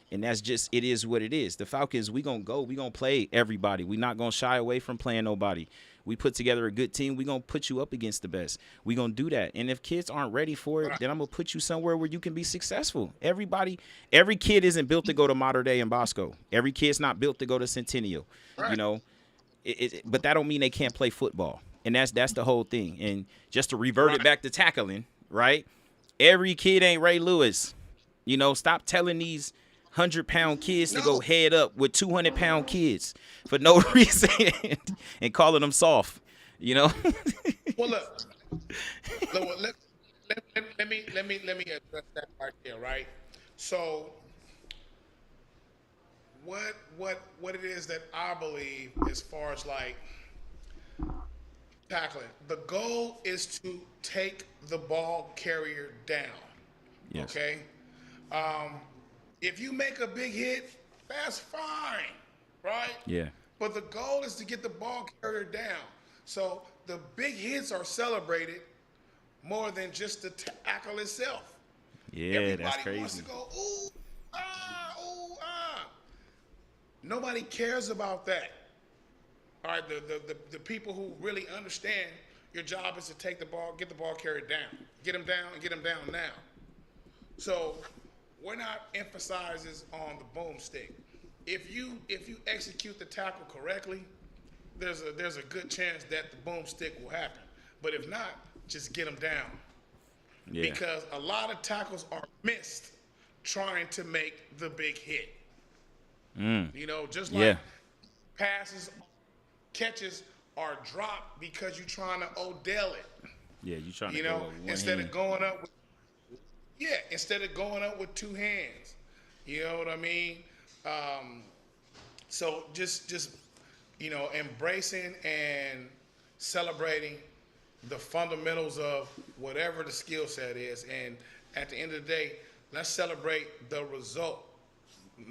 And that's just, it is what it is. The Falcons, we going to play everybody. We not going to shy away from playing nobody. We put together a good team. We going to put you up against the best. We going to do that. And if kids aren't ready for it, then I'm going to put you somewhere where you can be successful. Every kid isn't built to go to Mater Dei and Bosco. Every kid's not built to go to Centennial, Right. But that don't mean they can't play football. And that's the whole thing. And just to revert it back to tackling, right? Every kid ain't Ray Lewis. Stop telling these 100-pound kids to go head up with 200-pound kids for no reason and calling them soft. Well, look. Let me address that right there, right? So, what it is that I believe, as far as like tackling, the goal is to take the ball carrier down. Yes. Okay. If you make a big hit, that's fine, right? Yeah. But the goal is to get the ball carrier down. So the big hits are celebrated more than just the tackle itself. Yeah, Everybody that's crazy. wants to go, ooh, ah, ooh, ah. Nobody cares about that. All right, the people who really understand your job is to take the ball, get the ball carried down. Get them down and get them down now. So we're not emphasizing on the boomstick. If you execute the tackle correctly, there's a good chance that the boomstick will happen. But if not, just get them down. Yeah. Because a lot of tackles are missed trying to make the big hit. Just like passes, catches are dropped because you're trying to Odell it. Yeah, you trying to go with one instead hand. of going up with instead of going up with 2 hands. You know what I mean? So just embracing and celebrating the fundamentals of whatever the skill set is, and at the end of the day, let's celebrate the result.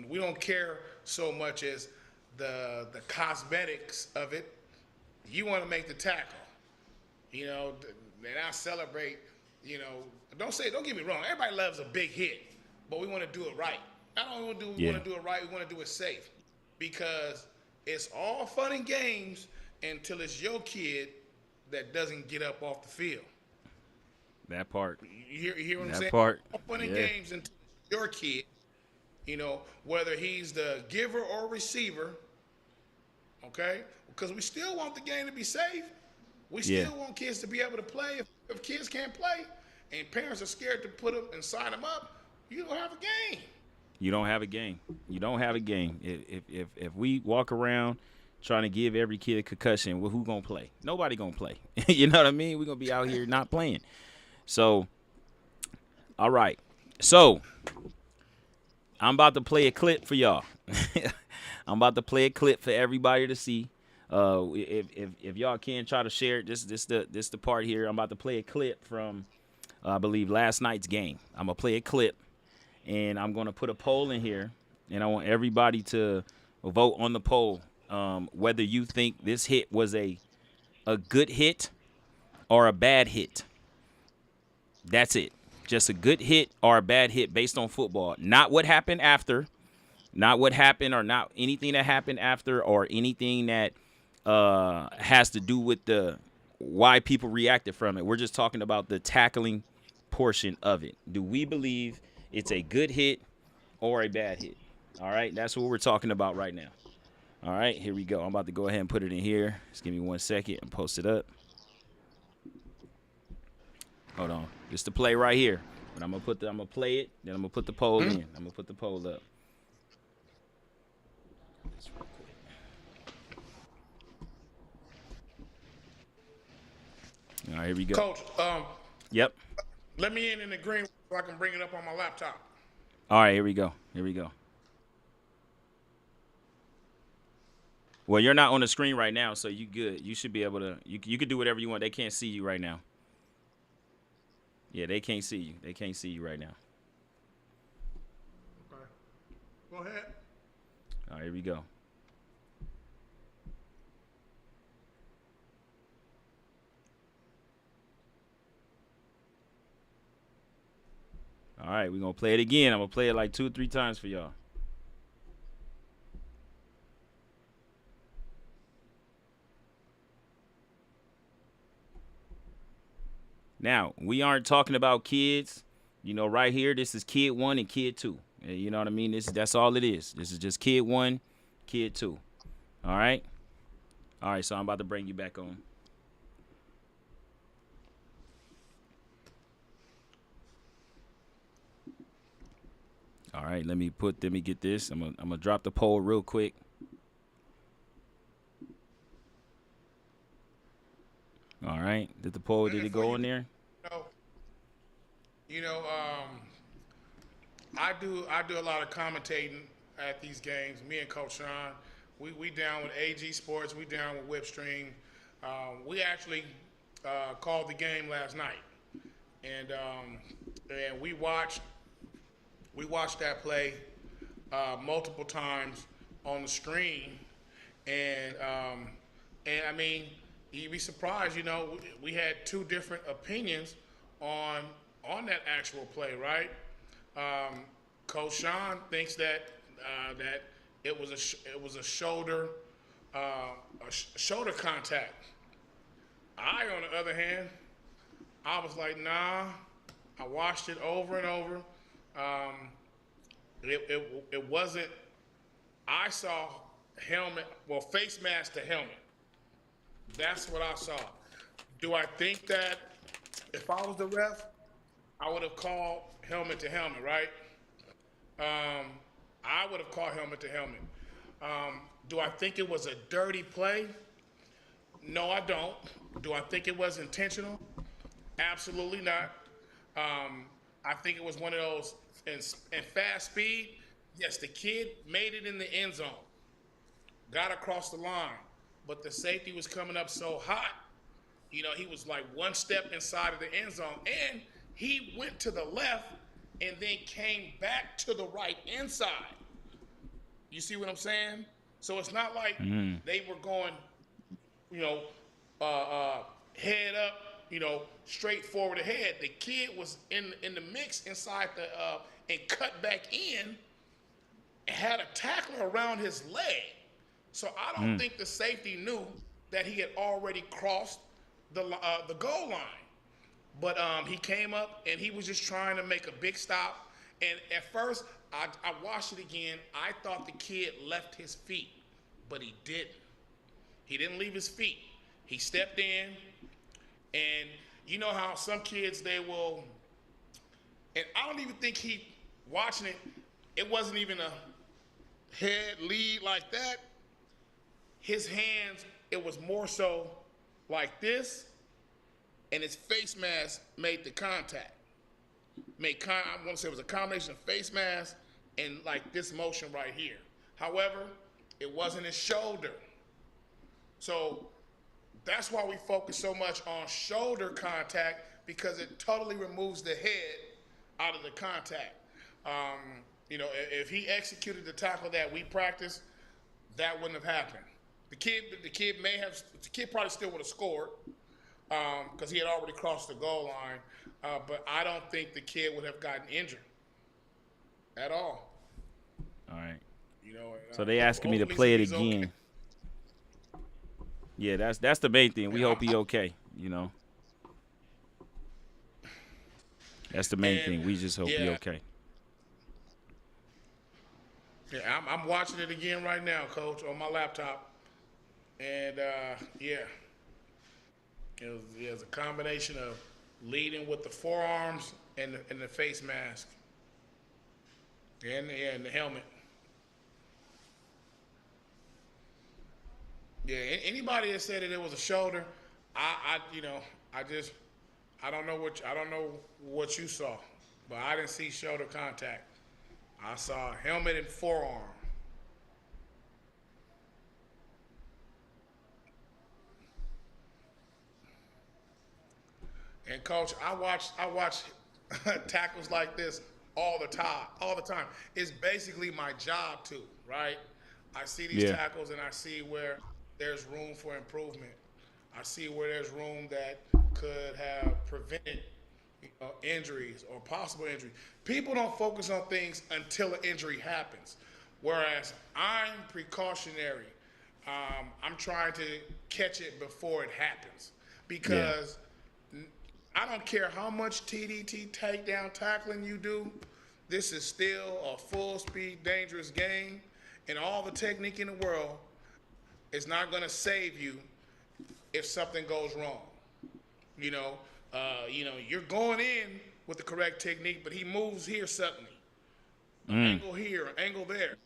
We don't care so much as the cosmetics of it. You want to make the tackle, and I celebrate. Don't get me wrong. Everybody loves a big hit, but we want to do it right. I don't want to want to do it right. We want to do it safe, because it's all fun and games until it's your kid that doesn't get up off the field. That part. You hear what I'm That saying? part. All fun and games until it's your kid. Whether he's the giver or receiver. okay? Because we still want the game to be safe. We Yeah. still want kids to be able to play. If kids can't play and parents are scared to put them and sign them up, you don't have a game. You don't have a game. You don't have a game. If we walk around trying to give every kid a concussion, well, who gonna play? Nobody gonna play. You know what I mean? We're gonna be out here not playing. So, all right. So, I'm about to play a clip for y'all. I'm about to play a clip for everybody to see. If y'all can try to share it, this the part here. I'm about to play a clip from I believe last night's game. I'm gonna play a clip. And I'm going to put a poll in here, and I want everybody to vote on the poll whether you think this hit was a good hit or a bad hit. That's it. Just a good hit or a bad hit based on football. Not what happened after, not what happened or not anything that happened after or anything that has to do with the why people reacted from it. We're just talking about the tackling portion of it. Do we believe it's a good hit or a bad hit? All right, that's what we're talking about right now. All right, here we go. I'm about to go ahead and put it in here. Just give me 1 second and post it up. Hold on, just to play right here. But I'm gonna play it. Then I'm gonna put the poll in. I'm gonna put the poll up. Just real quick. All right, here we go. Coach, Yep. let me in the green so I can bring it up on my laptop. All right, here we go. Here we go. Well, you're not on the screen right now, so you good. You should be able to. You can do whatever you want. They can't see you right now. Yeah, they can't see you. They can't see you right now. Okay. Go ahead. All right, here we go. All right, we're going to play it again. I'm going to play it like 2 or 3 times for y'all. Now, we aren't talking about kids. You know, right here, this is kid 1 and kid 2. You know what I mean? That's all it is. This is just kid 1, kid 2. All right? All right, so I'm about to bring you back on. All right, let me get this. I'm gonna drop the poll real quick. All right, did it go in there? You know, I do a lot of commentating at these games. Me and Coach Sean, we down with AG Sports, we down with Whipstream. We actually called the game last night, and we watched that play multiple times on the screen, and I mean, you'd be surprised. You know, we had 2 different opinions on that actual play, right? Coach Sean thinks that it was a shoulder shoulder contact. I, on the other hand, I was like, nah. I watched it over and over. It wasn't. I saw face mask to helmet. That's what I saw. Do I think that if I was the ref, I would have called helmet to helmet, right? I would have called helmet to helmet. Do I think it was a dirty play? No, I don't. Do I think it was intentional? Absolutely not. I think it was one of those in fast speed. Yes, the kid made it in the end zone, got across the line, but the safety was coming up so hot. You know, he was like 1 step inside of the end zone, and he went to the left and then came back to the right inside. You see what I'm saying? So it's not like they were going, you know, head up, you know, straight forward ahead. The kid was in the mix inside and cut back in and had a tackler around his leg. So I don't think the safety knew that he had already crossed the goal line. But he came up and he was just trying to make a big stop. And at first, I watched it again. I thought the kid left his feet, but he didn't. He didn't leave his feet. He stepped in, and you know how some kids, they will, and I don't even think he, watching it, it wasn't even a head lead like that. His hands, it was more so like this, and his face mask made the contact. I want to say it was a combination of face mask and like this motion right here. However, it wasn't his shoulder. So that's why we focus so much on shoulder contact, because it totally removes the head out of the contact. You know, if he executed the tackle that we practiced, that wouldn't have happened. The kid probably still would have scored, because he had already crossed the goal line. But I don't think the kid would have gotten injured at all. All right. You know. So they asking me to play it again. Okay. Yeah, that's the main thing. We hope he okay. You know. That's the main thing. We just hope he okay. Yeah, I'm watching it again right now, Coach, on my laptop, and yeah, it was a combination of leading with the forearms and the face mask, and the helmet. Yeah, anybody that said that it was a shoulder, I don't know what you saw, but I didn't see shoulder contact. I saw helmet and forearm. And Coach, I watch tackles like this all the time. It's basically my job too, right? I see these tackles and I see where there's room for improvement. I see where there's room that could have prevented injuries or possible injury. People don't focus on things until an injury happens, whereas I'm precautionary. I'm trying to catch it before it happens, because I don't care how much TDT takedown tackling you do. This is still a full speed, dangerous game, and all the technique in the world is not going to save you if something goes wrong. You're going in with the correct technique, but he moves here suddenly, an angle here, an angle there,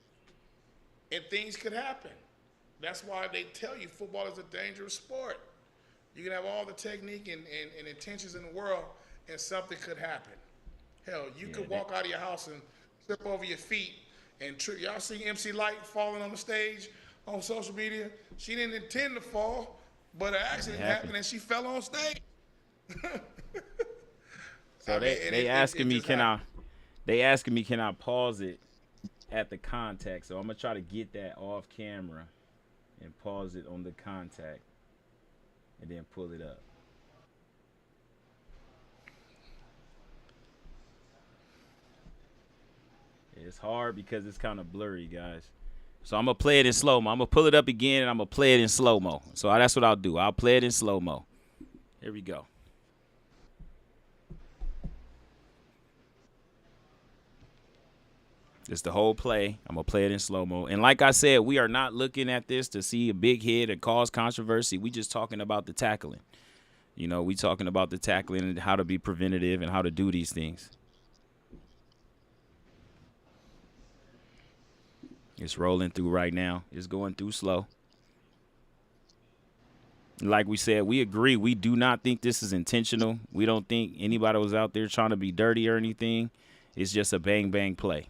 and things could happen. That's why they tell you football is a dangerous sport. You can have all the technique and intentions in the world, and something could happen. Hell, you could walk out of your house and trip over your feet and trip. Y'all see MC Light falling on the stage on social media? She didn't intend to fall, but an accident happened and she fell on stage. So they asking me, can I pause it at the contact? So I'm gonna try to get that off camera and pause it on the contact, and then pull it up. It's hard because it's kind of blurry, guys. So I'm gonna play it in slow-mo. I'm gonna pull it up again and I'm gonna play it in slow-mo. So that's what I'll do. I'll play it in slow-mo. Here we go. It's the whole play. I'm going to play it in slow-mo. And like I said, we are not looking at this to see a big hit and cause controversy. We just talking about the tackling. You know, we talking about the tackling and how to be preventative and how to do these things. It's rolling through right now. It's going through slow. Like we said, we agree. We do not think this is intentional. We don't think anybody was out there trying to be dirty or anything. It's just a bang-bang play.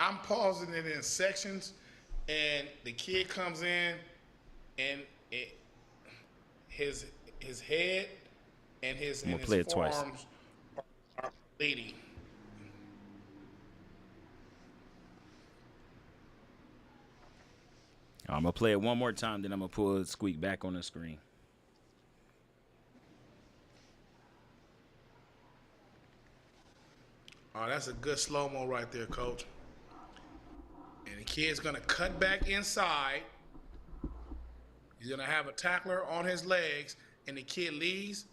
I'm pausing it in sections, and the kid comes in, and his head and his forearms are bleeding. I'm going to play it one more time, then I'm going to pull Squeak back on the screen. Oh, that's a good slow-mo right there, Coach. And the kid's going to cut back inside. He's going to have a tackler on his legs, and the kid leads,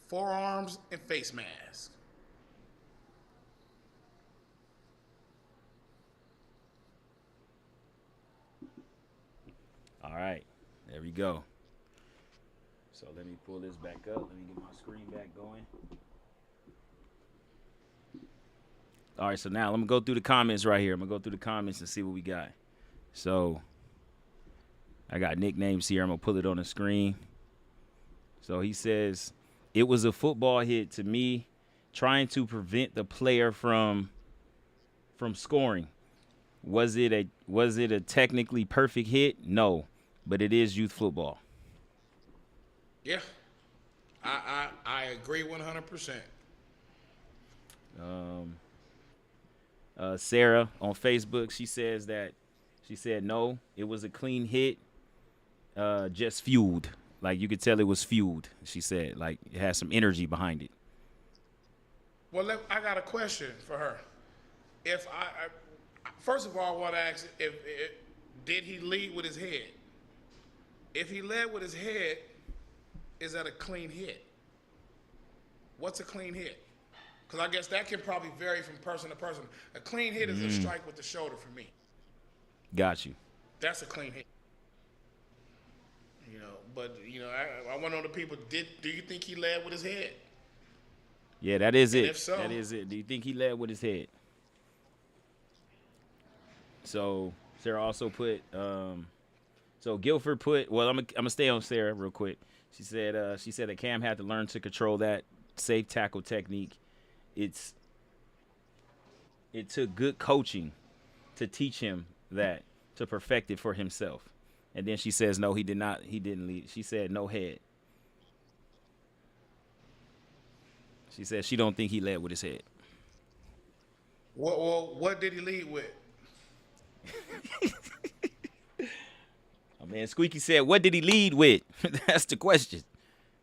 forearms, and face mask. All right, there we go. So let me pull this back up. Let me get my screen back going. All right, so now I'm gonna go through the comments right here. I'm gonna go through the comments and see what we got. So I got nicknames here. I'm gonna pull it on the screen. So he says, it was a football hit to me, trying to prevent the player from scoring. Was it a technically perfect hit? No, but it is youth football. Yeah, I agree 100%. Sarah on Facebook, she said no, it was a clean hit, just fueled. Like you could tell it was fueled. She said like it has some energy behind it. Well, I got a question for her. If first of all, I want to ask if did he lead with his head? If he led with his head, is that a clean hit? What's a clean hit? Because I guess that can probably vary from person to person. A clean hit is a strike with the shoulder for me. Got you. That's a clean hit. You know, but you know, I want to know the people. Do you think he led with his head? Yeah, that is And it. if so, That is it. Do you think he led with his head? So Sarah also put. So Guilford put. Well, I'm gonna stay on Sarah real quick. She said that Cam had to learn to control that safe tackle technique. It took good coaching to teach him that, to perfect it for himself. And then she says no, he did not. He didn't lead. She said no head. She said she don't think he led with his head. what did he lead with? Oh, man, Squeaky said, what did he lead with? That's the question.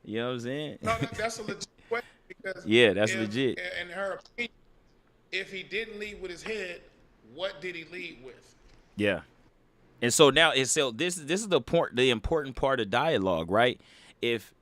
You know what I'm saying? No, that's a legit question because Yeah, that's legit. In her opinion, if he didn't lead with his head, what did he lead with? Yeah. And so now this is the important part of dialogue, right? If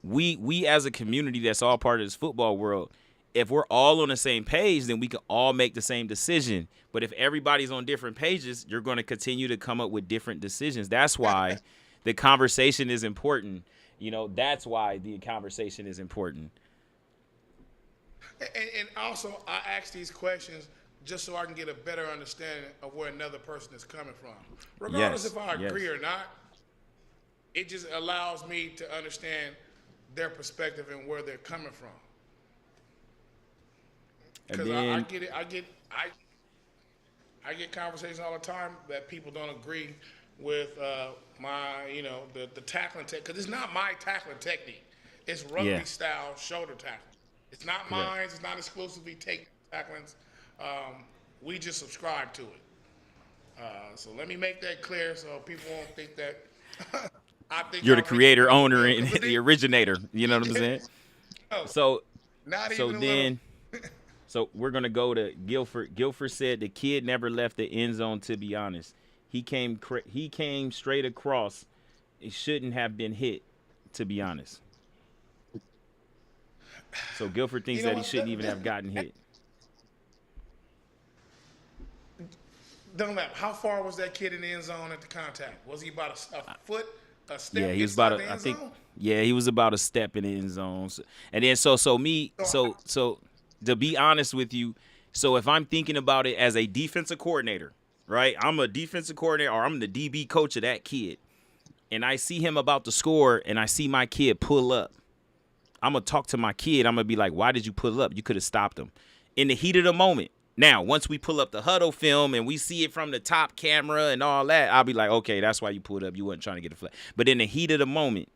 we as a community that's all part of this football world, if we're all on the same page, then we can all make the same decision. But if everybody's on different pages, you're going to continue to come up with different decisions. That's why the conversation is important. You know, that's why the conversation is important. And also, I ask these questions just so I can get a better understanding of where another person is coming from. Regardless if I agree or not, it just allows me to understand their perspective and where they're coming from. Because I get it. I get conversations all the time that people don't agree with my, you know, the tackling technique. Because it's not my tackling technique. It's rugby style shoulder tackling. It's not mine. It's not exclusively tacklings. We just subscribe to it. So let me make that clear so people won't think that I think you're the creator, owner, and the originator. You know what I'm saying? No, So not so even then. So we're going to go to Guilford. Guilford said the kid never left the end zone, to be honest. He came straight across. It shouldn't have been hit, to be honest. So Guilford thinks that he shouldn't even have gotten hit. Dunlap, how far was that kid in the end zone at the contact? Was he about a foot, a step? Yeah, he was about I think. Yeah, he was about a step in the end zone. And then so to be honest with you, so if I'm thinking about it as a defensive coordinator, right? I'm a defensive coordinator or I'm the DB coach of that kid. And I see him about to score and I see my kid pull up. I'm going to talk to my kid. I'm going to be like, why did you pull up? You could have stopped him in the heat of the moment. Now, once we pull up the huddle film and we see it from the top camera and all that, I'll be like, okay, that's why you pulled up. You weren't trying to get a flag. But in the heat of the moment,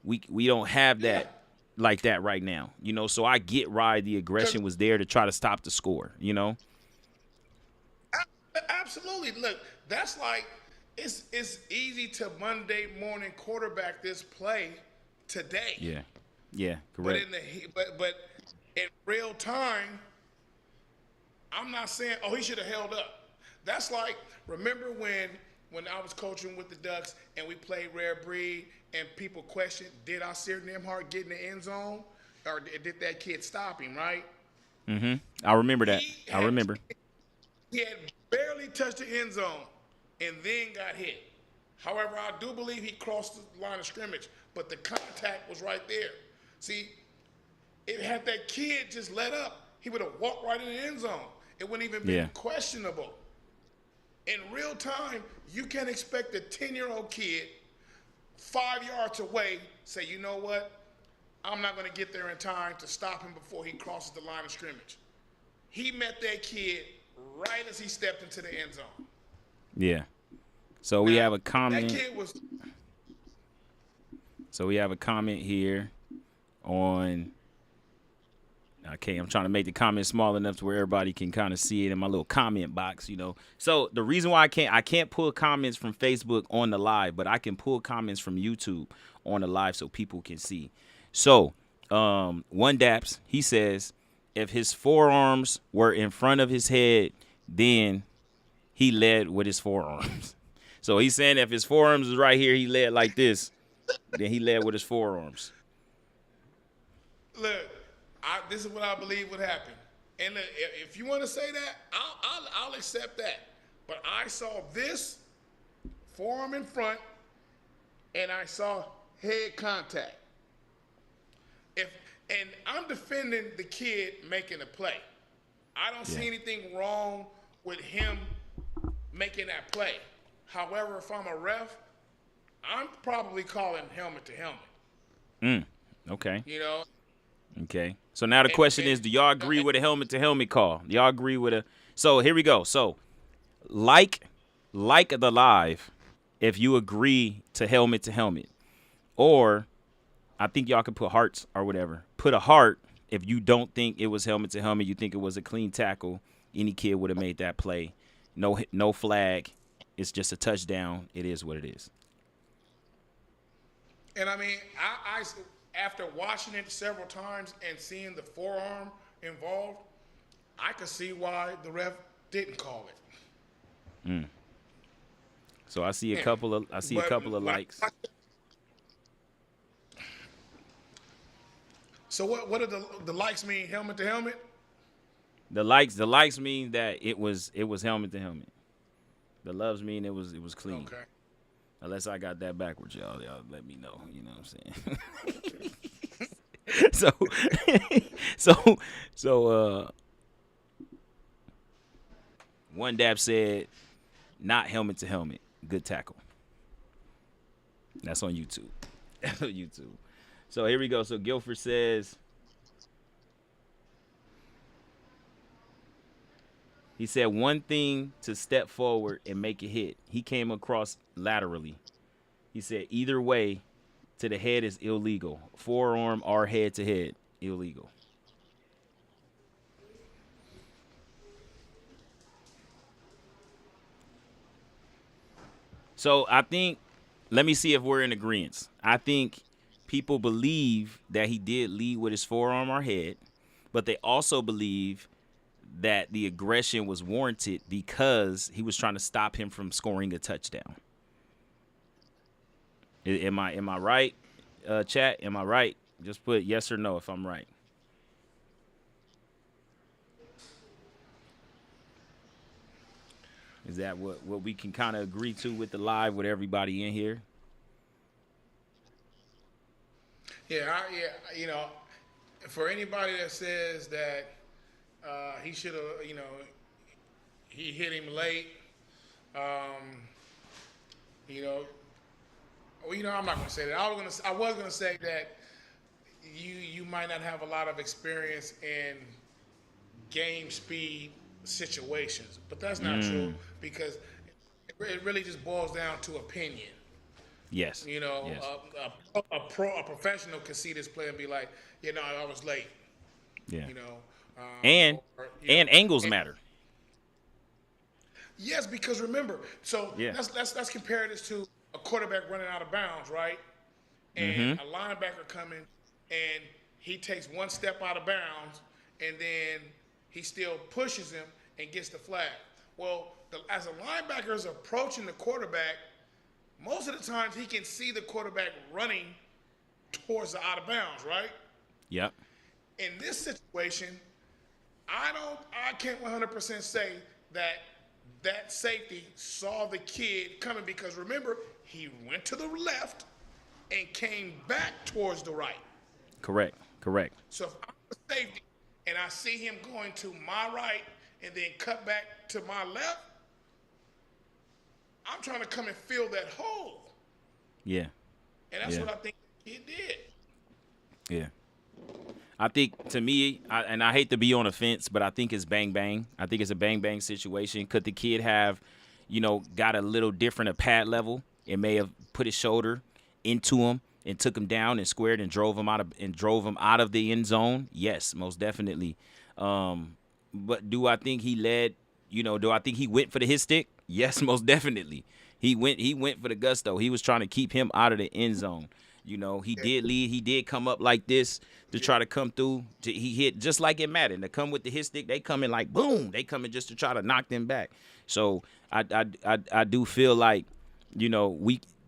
we don't have that like that right now. You know, so I get why the aggression was there to try to stop the score, you know? Absolutely. Look, that's like, it's easy to Monday morning quarterback this play today. Yeah. Yeah, correct. But in real time, I'm not saying, he should have held up. That's like, remember when I was coaching with the Ducks and we played Rare Breed and people questioned, did Asir Nimhart get in the end zone or did that kid stop him, right? Mm-hmm. I remember that. I remember. He had barely touched the end zone and then got hit. However, I do believe he crossed the line of scrimmage, but the contact was right there. See, it had that kid just let up, he would have walked right in the end zone. It wouldn't even Yeah. been questionable. In real time, you can't expect a 10-year-old kid 5 yards away say, you know what? I'm not going to get there in time to stop him before he crosses the line of scrimmage. He met that kid right as he stepped into the end zone. Yeah. So we have a comment. That kid was. So we have a comment here on. Okay, I'm trying to make the comment small enough to where everybody can kind of see it in my little comment box, you know. So the reason why I can't pull comments from Facebook on the live, but I can pull comments from YouTube on the live so people can see. So, One Daps, he says, if his forearms were in front of his head, then he led with his forearms. So he's saying if his forearms was right here, he led like this, then he led with his forearms. Look, this is what I believe would happen. And look, if you want to say that, I'll accept that. But I saw this forearm in front, and I saw head contact. And I'm defending the kid making a play. I don't see anything wrong with him making that play. However, if I'm a ref, I'm probably calling helmet to helmet. Okay. You know? Okay. So now the question is, do y'all agree with a helmet to helmet call? Do y'all agree with a? So here we go. So like the live, if you agree to helmet, or I think y'all can put hearts or whatever. Put a heart if you don't think it was helmet to helmet. You think it was a clean tackle. Any kid would have made that play. No flag. It's just a touchdown. It is what it is. And I mean, I after watching it several times and seeing the forearm involved, I could see why the ref didn't call it. So I see a couple of likes. So what do the likes mean? Helmet to helmet? The likes mean that it was helmet to helmet. The loves mean it was clean. Okay. Unless I got that backwards, y'all let me know. You know what I'm saying? so One Dap said, not helmet to helmet. Good tackle. That's on YouTube. That's on YouTube. So here we go. So Guilford says, he said one thing to step forward and make a hit. He came across laterally. He said either way to the head is illegal. Forearm or head to head, illegal. So I think, let me see if we're in agreement. I think people believe that he did lead with his forearm or head, but they also believe that the aggression was warranted because he was trying to stop him from scoring a touchdown. Am I right, chat? Am I right? Just put yes or no if I'm right. Is that what we can kind of agree to with the live with everybody in here? Yeah, you know, for anybody that says that he should have, you know, he hit him late, you know, I'm not going to say that. I was going to say that you might not have a lot of experience in game speed situations, but that's not true because it really just boils down to opinion. Yes. You know, yes. a professional could see this play and be like, you know, I was late. Yeah. You know, and angles matter. Yes, because remember, so let's compare this to a quarterback running out of bounds, right? And a linebacker coming and he takes one step out of bounds and then he still pushes him and gets the flag. Well, as a linebacker is approaching the quarterback, most of the times he can see the quarterback running towards the out of bounds, right? Yep. In this situation, I can't 100% say that safety saw the kid coming because remember, he went to the left and came back towards the right. Correct. So if I'm a safety and I see him going to my right and then cut back to my left, I'm trying to come and fill that hole. Yeah. And that's what I think he did. Yeah. I think, to me, and I hate to be on the fence, but I think it's bang bang. I think it's a bang bang situation. Could the kid have, got a little different a pad level? It may have put his shoulder into him and took him down and squared and drove him out of the end zone. Yes, most definitely. But do I think he led? Do I think he went for the hit stick? Yes, most definitely. He went for the gusto. He was trying to keep him out of the end zone. He did lead. He did come up like this to try to come through. He hit just like it mattered. To come with the hit stick, they come in like boom. They come in just to try to knock them back. So I do feel like,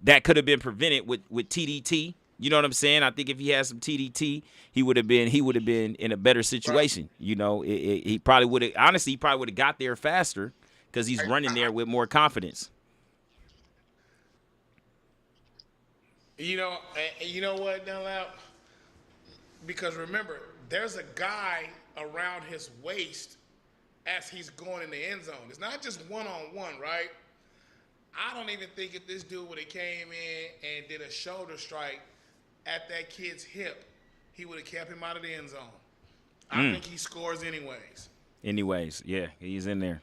that could have been prevented with TDT. You know what I'm saying? I think if he had some TDT, he would have been in a better situation. He probably would have. Honestly, he probably would have got there faster because he's running there with more confidence. You know what, Dunlap? Because remember, there's a guy around his waist as he's going in the end zone. It's not just one-on-one, right? I don't even think if this dude would have came in and did a shoulder strike at that kid's hip, he would have kept him out of the end zone. I think he scores anyways. Yeah, he's in there.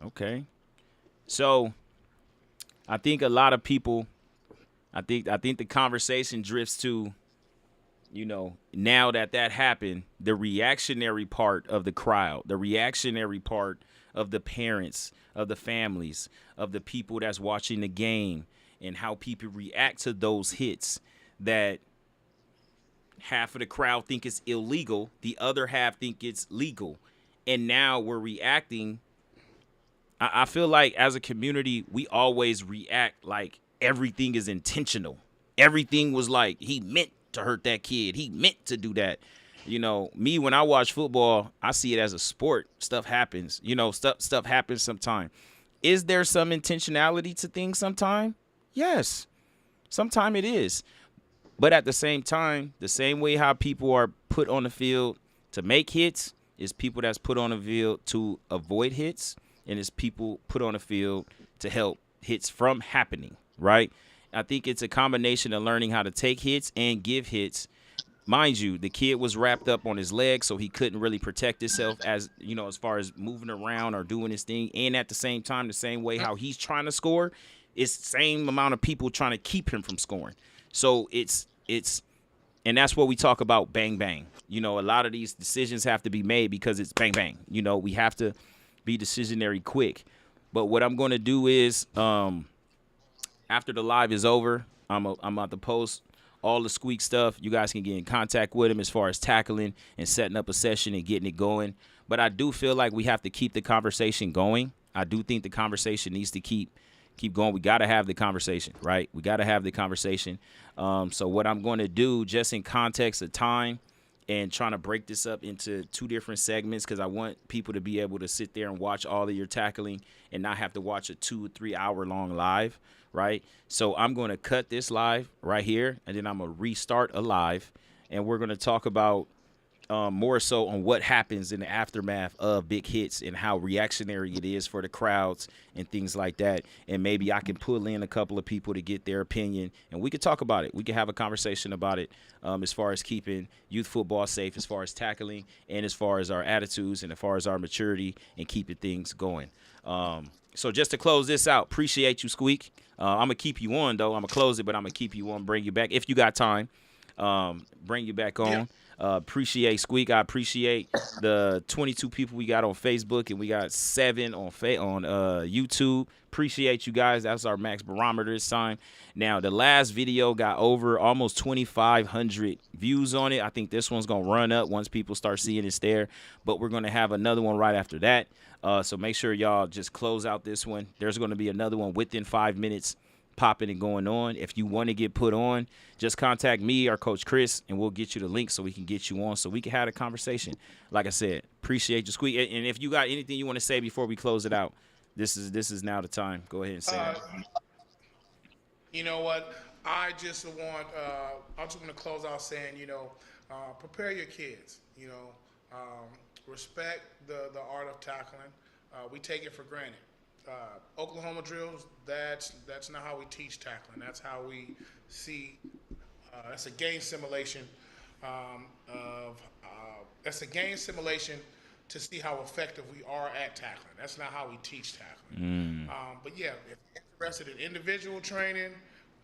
Okay. So I think a lot of people, I think the conversation drifts to, now that happened, the reactionary part of the crowd, the reactionary part of the parents, of the families, of the people that's watching the game, and how people react to those hits, that half of the crowd think it's illegal, the other half think it's legal. And now we're reacting. I feel like as a community, we always react like everything is intentional. Everything was like, he meant to hurt that kid. He meant to do that. Me, when I watch football, I see it as a sport. Stuff happens. Stuff happens sometime. Is there some intentionality to things sometime? Yes. Sometime it is. But at the same time, the same way how people are put on the field to make hits is people that's put on the field to avoid hits, and it's people put on the field to help hits from happening, right? I think it's a combination of learning how to take hits and give hits. Mind you, the kid was wrapped up on his leg, so he couldn't really protect himself as far as moving around or doing his thing. And at the same time, the same way how he's trying to score, it's the same amount of people trying to keep him from scoring. So it's and that's what we talk about, bang, bang. A lot of these decisions have to be made because it's bang, bang. We have to be decisionary quick. But what I'm going to do is, after the live is over, I'm about to post all the Squeak stuff. You guys can get in contact with him as far as tackling and setting up a session and getting it going. But I do feel like we have to keep the conversation going. I do think the conversation needs to keep going. We got to have the conversation, right? We got to have the conversation. So what I'm going to do, just in context of time and trying to break this up into two different segments, because I want people to be able to sit there and watch all of your tackling and not have to watch a 2 or 3 hour long live, right? So I'm going to cut this live right here, and then I'm going to restart a live, and we're going to talk about more so on what happens in the aftermath of big hits and how reactionary it is for the crowds and things like that. And maybe I can pull in a couple of people to get their opinion, and we could talk about it. We could have a conversation about it as far as keeping youth football safe, as far as tackling, and as far as our attitudes and as far as our maturity and keeping things going. So just to close this out, appreciate you, Squeak. I'm going to keep you on, though. I'm going to close it, but I'm going to keep you on, bring you back. If you got time, bring you back on. Yeah. Appreciate Squeak. I appreciate the 22 people we got on Facebook, and we got 7 on YouTube. Appreciate you guys. That's our max barometer this time. Now, the last video got over almost 2,500 views on it. I think this one's going to run up once people start seeing it's there, but we're going to have another one right after that. So make sure y'all just close out this one. There's going to be another one within 5 minutes popping and going on. If you want to get put on, just contact me or Coach Chris, and we'll get you the link so we can get you on so we can have a conversation. Like I said, appreciate you, Squeak. And if you got anything you want to say before we close it out, this is now the time. Go ahead and say that. You know what? I just want to close out saying, prepare your kids. Respect the art of tackling. We take it for granted. Oklahoma drills. That's not how we teach tackling. That's how we see. That's a game simulation that's a game simulation to see how effective we are at tackling. That's not how we teach tackling. But yeah, if you're interested in individual training,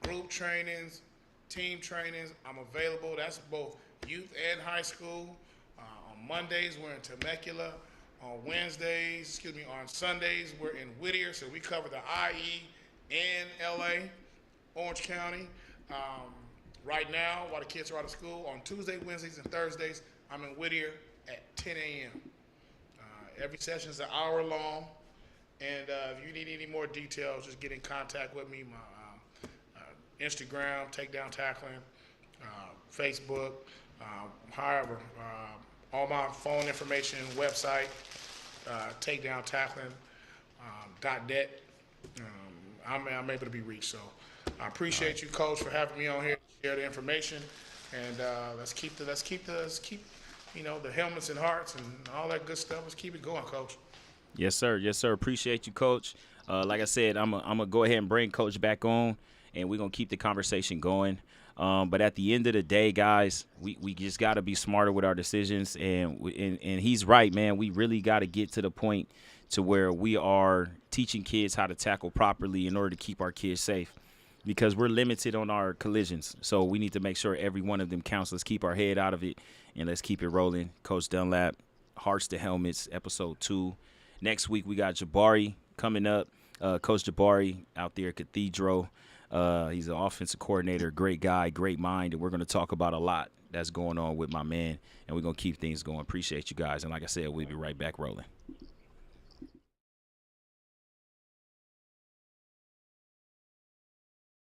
group trainings, team trainings, I'm available. That's both youth and high school. On Mondays, we're in Temecula. On Sundays, we're in Whittier, so we cover the IE and LA, Orange County. Right now, while the kids are out of school, on Tuesday, Wednesdays, and Thursdays, I'm in Whittier at 10 a.m. Every session is an hour long, and if you need any more details, just get in contact with me. My Instagram, Takedown Tackling, Facebook, however, all my phone information, website, takedowntackling.net. I'm able to be reached. So I appreciate you, Coach, for having me on here to share the information, and let's keep the helmets and hearts and all that good stuff. Let's keep it going, Coach. Yes, sir. Yes, sir. Appreciate you, Coach. Like I said, I'm gonna go ahead and bring Coach back on, and we're gonna keep the conversation going. But at the end of the day, guys, we just got to be smarter with our decisions, and he's right, man. We really got to get to the point to where we are teaching kids how to tackle properly in order to keep our kids safe, because we're limited on our collisions. So we need to make sure every one of them counts. Let's keep our head out of it, and let's keep it rolling. Coach Dunlap, Hearts to Helmets, episode 2. Next week, we got Jabari coming up. Coach Jabari out there at Cathedral. He's an offensive coordinator, great guy, great mind, and we're going to talk about a lot that's going on with my man, and we're going to keep things going. Appreciate you guys, and like I said, we'll be right back rolling.